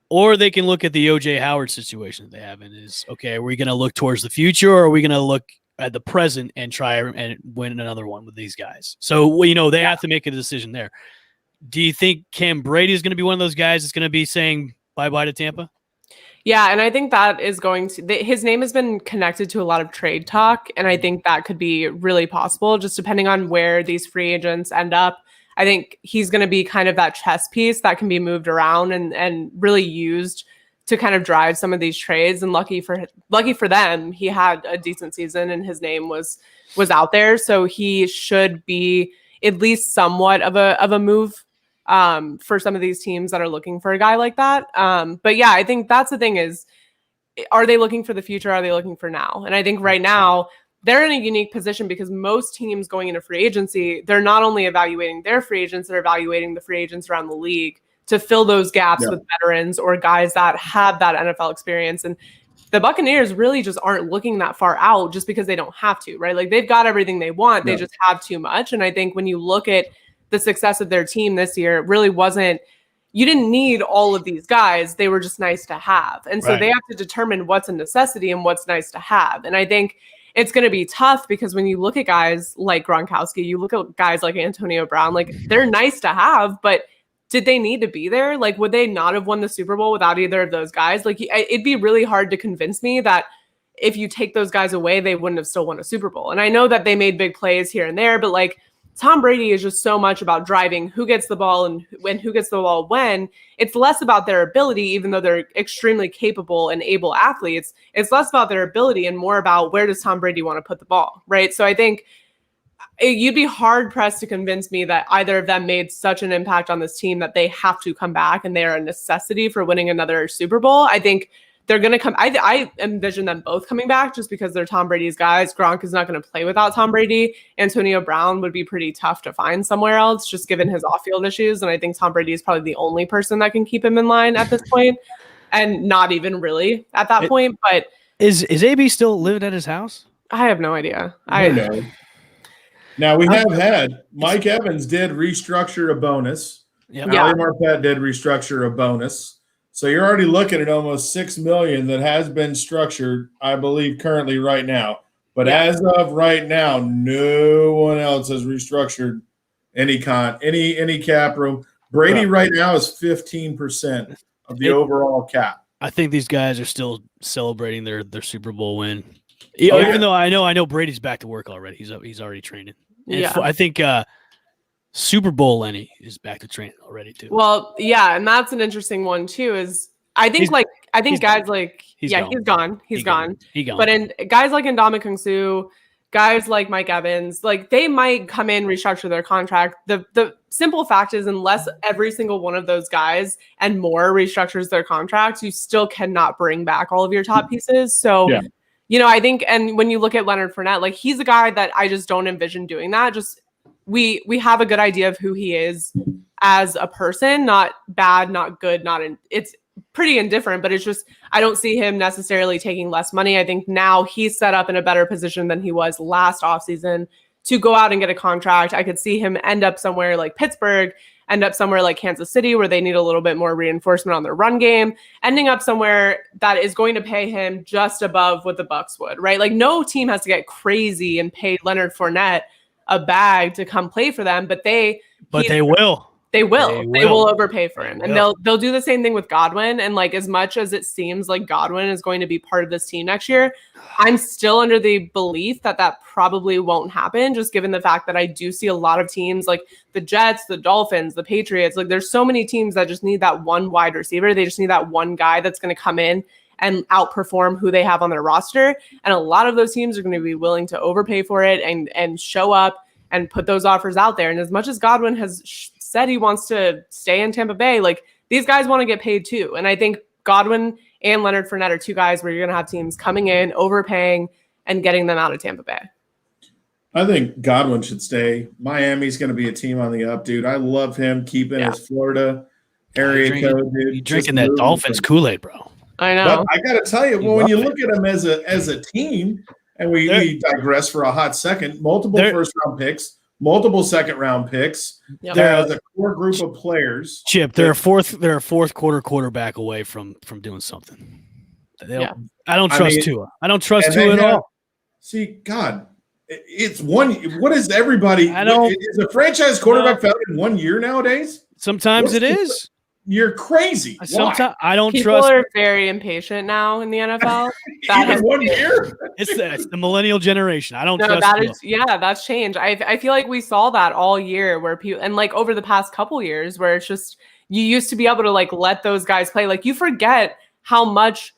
Or they can look at the O.J. Howard situation that they have, and is, okay, are we going to look towards the future, or are we going to look at the present and try and win another one with these guys? So, they have to make a decision there. Do you think Cam Brady is going to be one of those guys that's going to be saying bye-bye to Tampa? Yeah, and I think that is going to – his name has been connected to a lot of trade talk, and I think that could be really possible, just depending on where these free agents end up. I think he's going to be kind of that chess piece that can be moved around and really used to kind of drive some of these trades. And lucky for them, he had a decent season and his name was out there. So he should be at least somewhat of a move for some of these teams that are looking for a guy like that. But yeah, I think that's the thing is, are they looking for the future? Are they looking for now? And I think right now they're in a unique position because most teams going into free agency, they're not only evaluating their free agents, they're evaluating the free agents around the league to fill those gaps with veterans or guys that have that NFL experience. And the Buccaneers really just aren't looking that far out just because they don't have to, right? Like they've got everything they want. They just have too much. And I think when you look at the success of their team this year, it really wasn't, you didn't need all of these guys. They were just nice to have. And so they have to determine what's a necessity and what's nice to have. And I think it's going to be tough because when you look at guys like Gronkowski, you look at guys like Antonio Brown, like they're nice to have, but did they need to be there? Like, would they not have won the Super Bowl without either of those guys? Like, it'd be really hard to convince me that if you take those guys away, they wouldn't have still won a Super Bowl. And I know that they made big plays here and there, but like, Tom Brady is just so much about driving who gets the ball and who gets the ball when. It's less about their ability, even though they're extremely capable and able athletes. It's less about their ability and more about where does Tom Brady want to put the ball, right? So I think you'd be hard pressed to convince me that either of them made such an impact on this team that they have to come back and they are a necessity for winning another Super Bowl. I think they're going to come. I envision them both coming back just because they're Tom Brady's guys. Gronk is not going to play without Tom Brady. Antonio Brown would be pretty tough to find somewhere else, just given his off-field issues. And I think Tom Brady is probably the only person that can keep him in line at this point, and not even really at that point. But is AB still living at his house? I have no idea. I know. Now we have had Mike Evans did restructure a bonus. Ali Marpet did restructure a bonus. So you're already looking at almost $6 million that has been structured, I believe, currently right now. But as of right now, no one else has restructured any cap room. Brady right now is 15% of the overall cap. I think these guys are still celebrating their Super Bowl win. Even though I know Brady's back to work already. He's already training. And I think Super Bowl Lenny is back to training already too. Well, yeah, and that's an interesting one too. Is I think guys like he's gone. But in guys like Ndamukong Suh, guys like Mike Evans, like they might come in, restructure their contract. The simple fact is, unless every single one of those guys and more restructures their contracts, you still cannot bring back all of your top pieces. So. Yeah. You know, I think, and when you look at Leonard Fournette, like he's a guy that I just don't envision doing that. Just we have a good idea of who he is as a person, not bad, not good, it's pretty indifferent, but it's just, I don't see him necessarily taking less money. I think now he's set up in a better position than he was last offseason to go out and get a contract. I could see him end up somewhere like Pittsburgh, end up somewhere like Kansas City where they need a little bit more reinforcement on their run game, ending up somewhere that is going to pay him just above what the Bucs would, right? Like no team has to get crazy and pay Leonard Fournette a bag to come play for them, but they will. They will overpay for him. And they'll do the same thing with Godwin. And like, as much as it seems like Godwin is going to be part of this team next year, I'm still under the belief that probably won't happen, just given the fact that I do see a lot of teams like the Jets, the Dolphins, the Patriots. Like there's so many teams that just need that one wide receiver. They just need that one guy that's going to come in and outperform who they have on their roster. And a lot of those teams are going to be willing to overpay for it and show up and put those offers out there. And as much as Godwin has said he wants to stay in Tampa Bay, like these guys want to get paid too. And I think Godwin and Leonard Fournette are two guys where you're going to have teams coming in, overpaying, and getting them out of Tampa Bay. I think Godwin should stay. Miami's going to be a team on the up, dude. I love him keeping his Florida area code, dude. You drinking that Dolphins Kool-Aid, bro. I know. But I got to tell you, when you look at them as a team, and we digress for a hot second, multiple first-round picks, multiple second-round picks. Yep. There's a core group of players. Chip, they're a fourth quarter quarterback away from doing something. I don't trust Tua. I don't trust Tua at all. See, God, it's one. What is everybody? Is a franchise quarterback found in 1 year nowadays? Sometimes it is. You're crazy. Sometimes I don't People trust. People are very impatient now in the NFL. Even 1 year. It's the millennial generation. I don't trust. That's changed. I feel like we saw that all year where people, and like over the past couple years where it's just, you used to be able to like let those guys play. Like you forget how much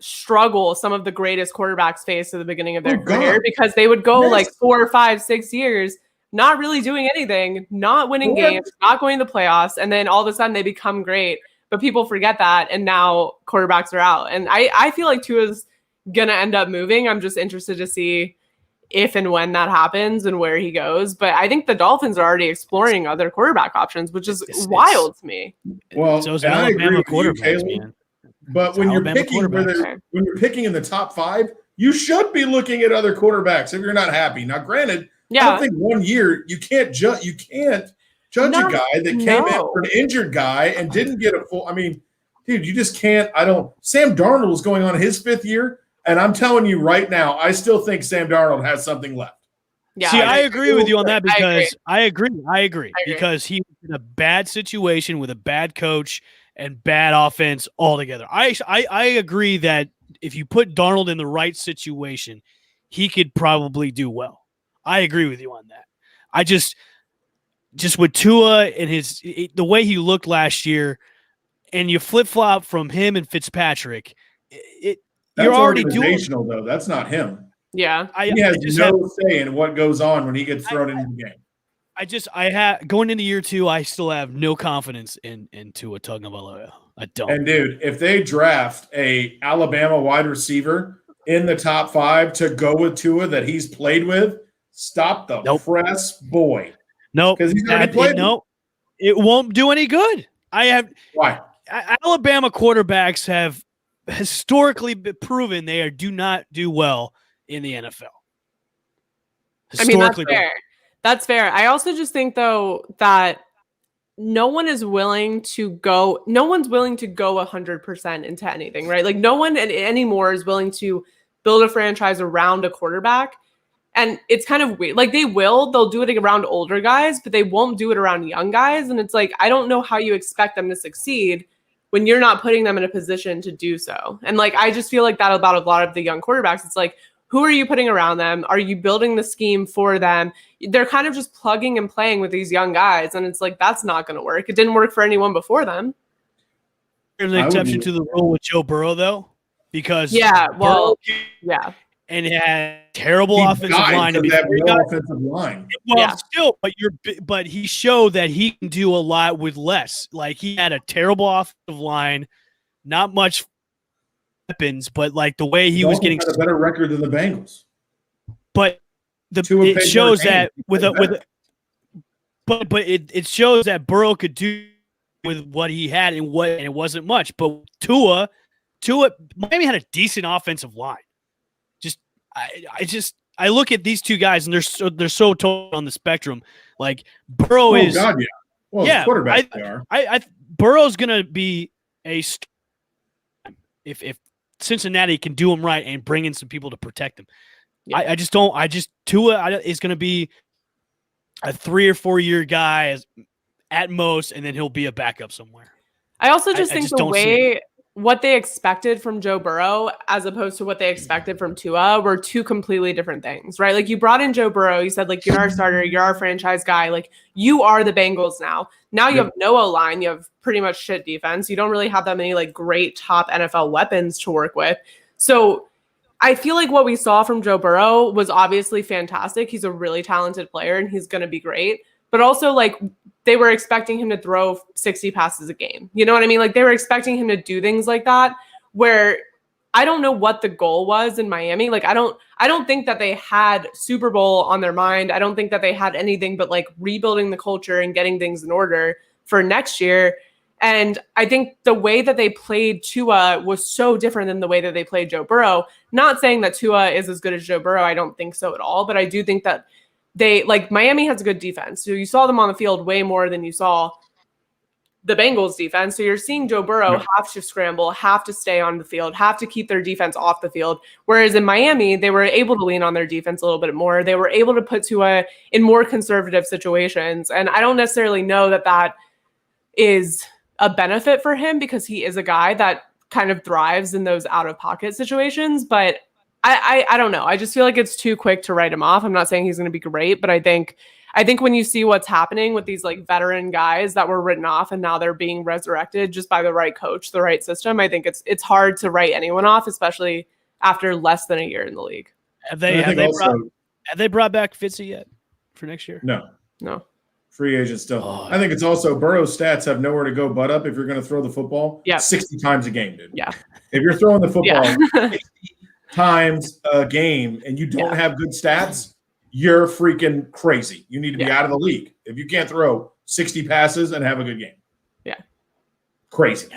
struggle some of the greatest quarterbacks face at the beginning of their career, because they would go like 4, 5, 6 years not really doing anything, not winning games, not going to the playoffs, and then all of a sudden they become great. But people forget that, and now quarterbacks are out. And I feel like Tua's gonna end up moving. I'm just interested to see if and when that happens and where he goes. But I think the Dolphins are already exploring other quarterback options, which is wild to me. Well, so I agree with you, Kaylee. Man. But when you're picking in the top 5, you should be looking at other quarterbacks if you're not happy. Now, granted, I don't think 1 year you can't judge a guy that came in for an injured guy and didn't get a full. I mean, dude, you just can't. Sam Darnold is going on his 5th year, and I'm telling you right now, I still think Sam Darnold has something left. Yeah, see, I agree with you on that because I agree because he's in a bad situation with a bad coach and bad offense altogether. I agree that if you put Darnold in the right situation, he could probably do well. I agree with you on that. I just with Tua and the way he looked last year, and you flip-flop from him and Fitzpatrick, you're already doing though. That's not him. Yeah. He has no say in what goes on when he gets thrown into the game. Going into year 2, I still have no confidence in Tua Tagovailoa. I don't. And dude, if they draft a Alabama wide receiver in the top 5 to go with Tua that he's played with, stop the press, boy. Nope. Because he's already played. It won't do any good. Why? Alabama quarterbacks have historically been proven they do not do well in the NFL. That's fair. That's fair. I also just think, though, that no one's willing to go 100% into anything, right? Like, no one anymore is willing to build a franchise around a quarterback. And it's kind of weird. Like, they'll do it around older guys, but they won't do it around young guys. And it's like, I don't know how you expect them to succeed when you're not putting them in a position to do so. And like, I just feel like that about a lot of the young quarterbacks. It's like, who are you putting around them? Are you building the scheme for them? They're kind of just plugging and playing with these young guys. And it's like, that's not going to work. It didn't work for anyone before them. There's an exception to the rule with Joe Burrow, though, because and it had terrible offensive line. Offensive line. Well, still, but he showed that he can do a lot with less. Like, he had a terrible offensive line, not much weapons, but like the way he was getting a better record than the Bengals. But it shows that it shows that Burrow could do with what he had and it wasn't much. But Tua, Miami had a decent offensive line. I look at these two guys and they're so total on the spectrum. Like, Burrow is. God, yeah. Well, quarterbacks they are. Burrow's gonna be a if Cincinnati can do him right and bring in some people to protect him. Yeah. Tua is gonna be a 3 or 4 year guy at most, and then he'll be a backup somewhere. I also think the way what they expected from Joe Burrow as opposed to what they expected from Tua were two completely different things, right? Like, you brought in Joe Burrow. You said, like, you're our starter. You're our franchise guy. Like, you are the Bengals now. Now you have no O-line. You have pretty much shit defense. You don't really have that many, like, great top NFL weapons to work with. So I feel like what we saw from Joe Burrow was obviously fantastic. He's a really talented player and he's going to be great. But also, like, they were expecting him to throw 60 passes a game. You know what I mean? Like, they were expecting him to do things like that, where I don't know what the goal was in Miami. Like, I don't think that they had Super Bowl on their mind. I don't think that they had anything but, like, rebuilding the culture and getting things in order for next year. And I think the way that they played Tua was so different than the way that they played Joe Burrow. Not saying that Tua is as good as Joe Burrow. I don't think so at all. But I do think that Miami has a good defense. So you saw them on the field way more than you saw the Bengals defense. So you're seeing Joe Burrow have to scramble, have to stay on the field, have to keep their defense off the field. Whereas in Miami, they were able to lean on their defense a little bit more. They were able to put Tua in more conservative situations. And I don't necessarily know that that is a benefit for him, because he is a guy that kind of thrives in those out-of-pocket situations. But I don't know. I just feel like it's too quick to write him off. I'm not saying he's going to be great, but I think when you see what's happening with these like veteran guys that were written off and now they're being resurrected just by the right coach, the right system, I think it's hard to write anyone off, especially after less than a year in the league. Have they brought back Fitzy yet for next year? No. Free agent still. I think it's also Burrow's stats have nowhere to go but up if you're going to throw the football 60 times a game, dude. Yeah. If you're throwing the football 60 times a game and you don't have good stats, you're freaking crazy. You need to be out of the league. If you can't throw 60 passes and have a good game. Yeah. Crazy.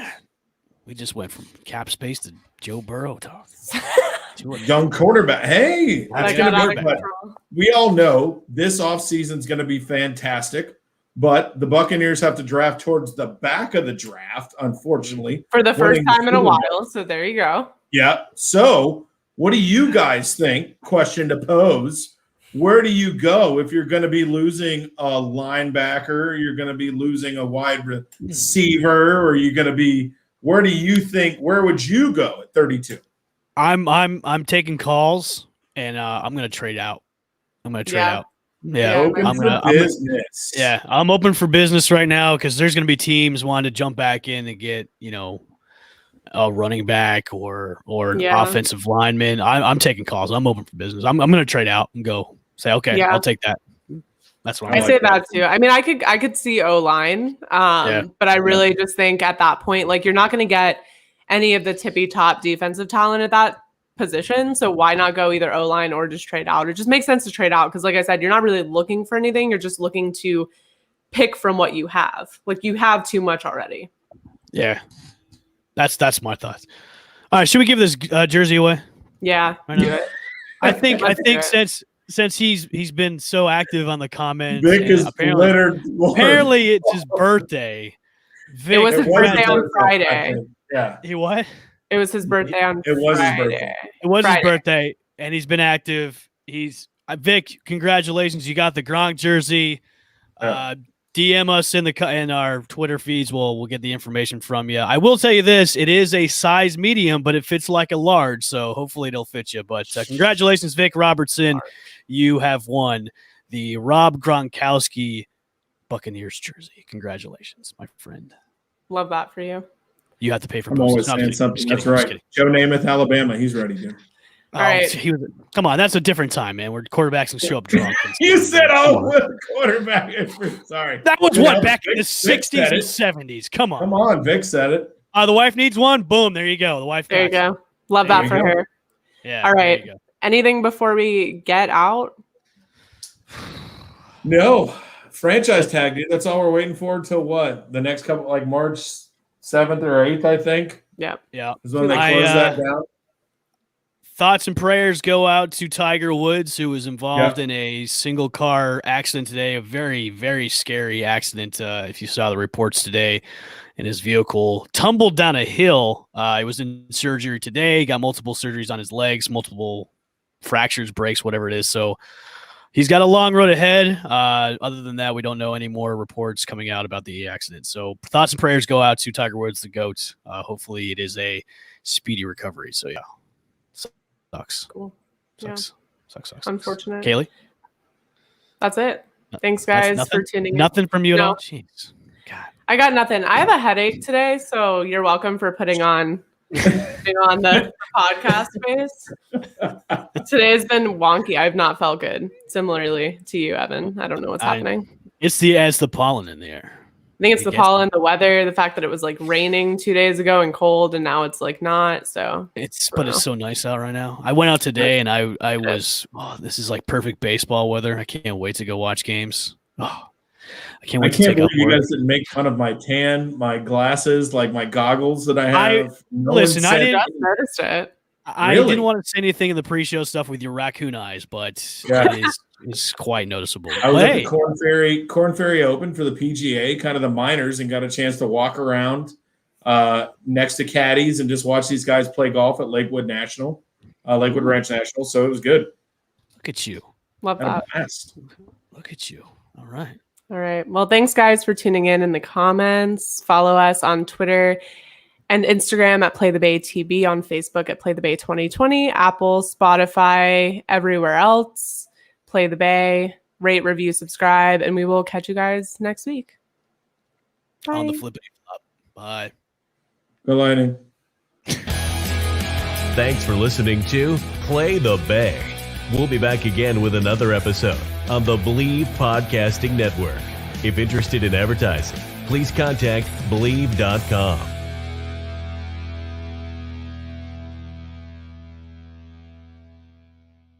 We just went from cap space to Joe Burrow talk. Young quarterback. Hey, that's gonna be, but we all know this offseason is going to be fantastic, but the Buccaneers have to draft towards the back of the draft, unfortunately. For the first time in a while, so there you go. Yeah. So what do you guys think? Question to pose. Where do you go if you're going to be losing a linebacker, you're going to be losing a wide receiver, or you're going to be – where do you think – where would you go at 32? I'm taking calls, and I'm going to trade out. I'm going to trade out. Yeah, I'm open for business right now because there's going to be teams wanting to jump back in and get, a running back or an offensive lineman. I'm taking calls. I'm open for business. I'm going to trade out and go say, okay, I'll take that. That's what I say that too. I mean, I could see O-line, but I really just think at that point, like you're not going to get any of the tippy top defensive talent at that position. So why not go either O-line or just trade out? It just makes sense to trade out because, like I said, you're not really looking for anything. You're just looking to pick from what you have. Like you have too much already. Yeah, that's my thoughts. All right, should we give this jersey away? Yeah, do it. I think since he's been so active on the comments, Vic is apparently it's his birthday. Vic, it was his birthday on Friday. Yeah. He what? It was his birthday on It was Friday. his birthday. It was his birthday, and he's been active. He's Vic, congratulations. You got the Gronk jersey. DM us in our Twitter feeds. We'll get the information from you. I will tell you this. It is a size medium, but it fits like a large, so hopefully it'll fit you. But congratulations, Vic Robertson. You have won the Rob Gronkowski Buccaneers jersey. Congratulations, my friend. Love that for you. You have to pay for I'm always saying something. That's right. Joe Namath, Alabama. He's ready, dude. All right. Come on. That's a different time, man. Where quarterbacks can show up drunk. You said, with a quarterback. Sorry. That was back in the 60s and 70s. Come on. Come on. Vic said it. The wife needs one. Boom. There you go. The wife. There you go. Love that for her. Yeah. All right. Anything before we get out? No. Franchise tag, dude. That's all we're waiting for until what? The next couple, like March 7th or 8th, I think. Yeah. Is when they close that down. Thoughts and prayers go out to Tiger Woods, who was involved in a single car accident today. A very, very scary accident. If you saw the reports today, and his vehicle tumbled down a hill. He was in surgery today. Got multiple surgeries on his legs, multiple fractures, breaks, whatever it is. So he's got a long road ahead. Other than that, we don't know any more reports coming out about the accident. So thoughts and prayers go out to Tiger Woods, the GOAT. Hopefully it is a speedy recovery. So, yeah. Sucks. Cool. Sucks. Unfortunate. Kaylee? That's it. Thanks, guys, for tuning in. Nothing from you at all? Jeez. God. I got nothing. I have a headache today, so you're welcome for putting on the podcast space. Today has been wonky. I've not felt good. Similarly to you, Evan. I don't know what's happening. It's the pollen in the air. I think it's the pollen, the weather, the fact that it was like raining 2 days ago and cold, and now it's like not. So it's so nice out right now. I went out today and I was this is like perfect baseball weather. I can't wait to go watch games. I can't wait. I can't believe you guys didn't make fun of my tan, my glasses, like my goggles that I have. I didn't notice it. I didn't want to say anything in the pre-show stuff with your raccoon eyes, but it's quite noticeable. I was at the Korn Ferry Open for the PGA, kind of the minors, and got a chance to walk around next to caddies and just watch these guys play golf at Lakewood Ranch National. So it was good. Look at you. Love that. Look at you. All right. All right. Well, thanks, guys, for tuning in the comments. Follow us on Twitter and Instagram at Play the Bay TB, on Facebook at Play the Bay 2020, Apple, Spotify, everywhere else. Play the Bay, rate, review, subscribe, and we will catch you guys next week. Bye. On the flippity flop. Bye. Go Lightning. Thanks for listening to Play the Bay. We'll be back again with another episode on the Believe Podcasting Network. If interested in advertising, please contact Believe.com.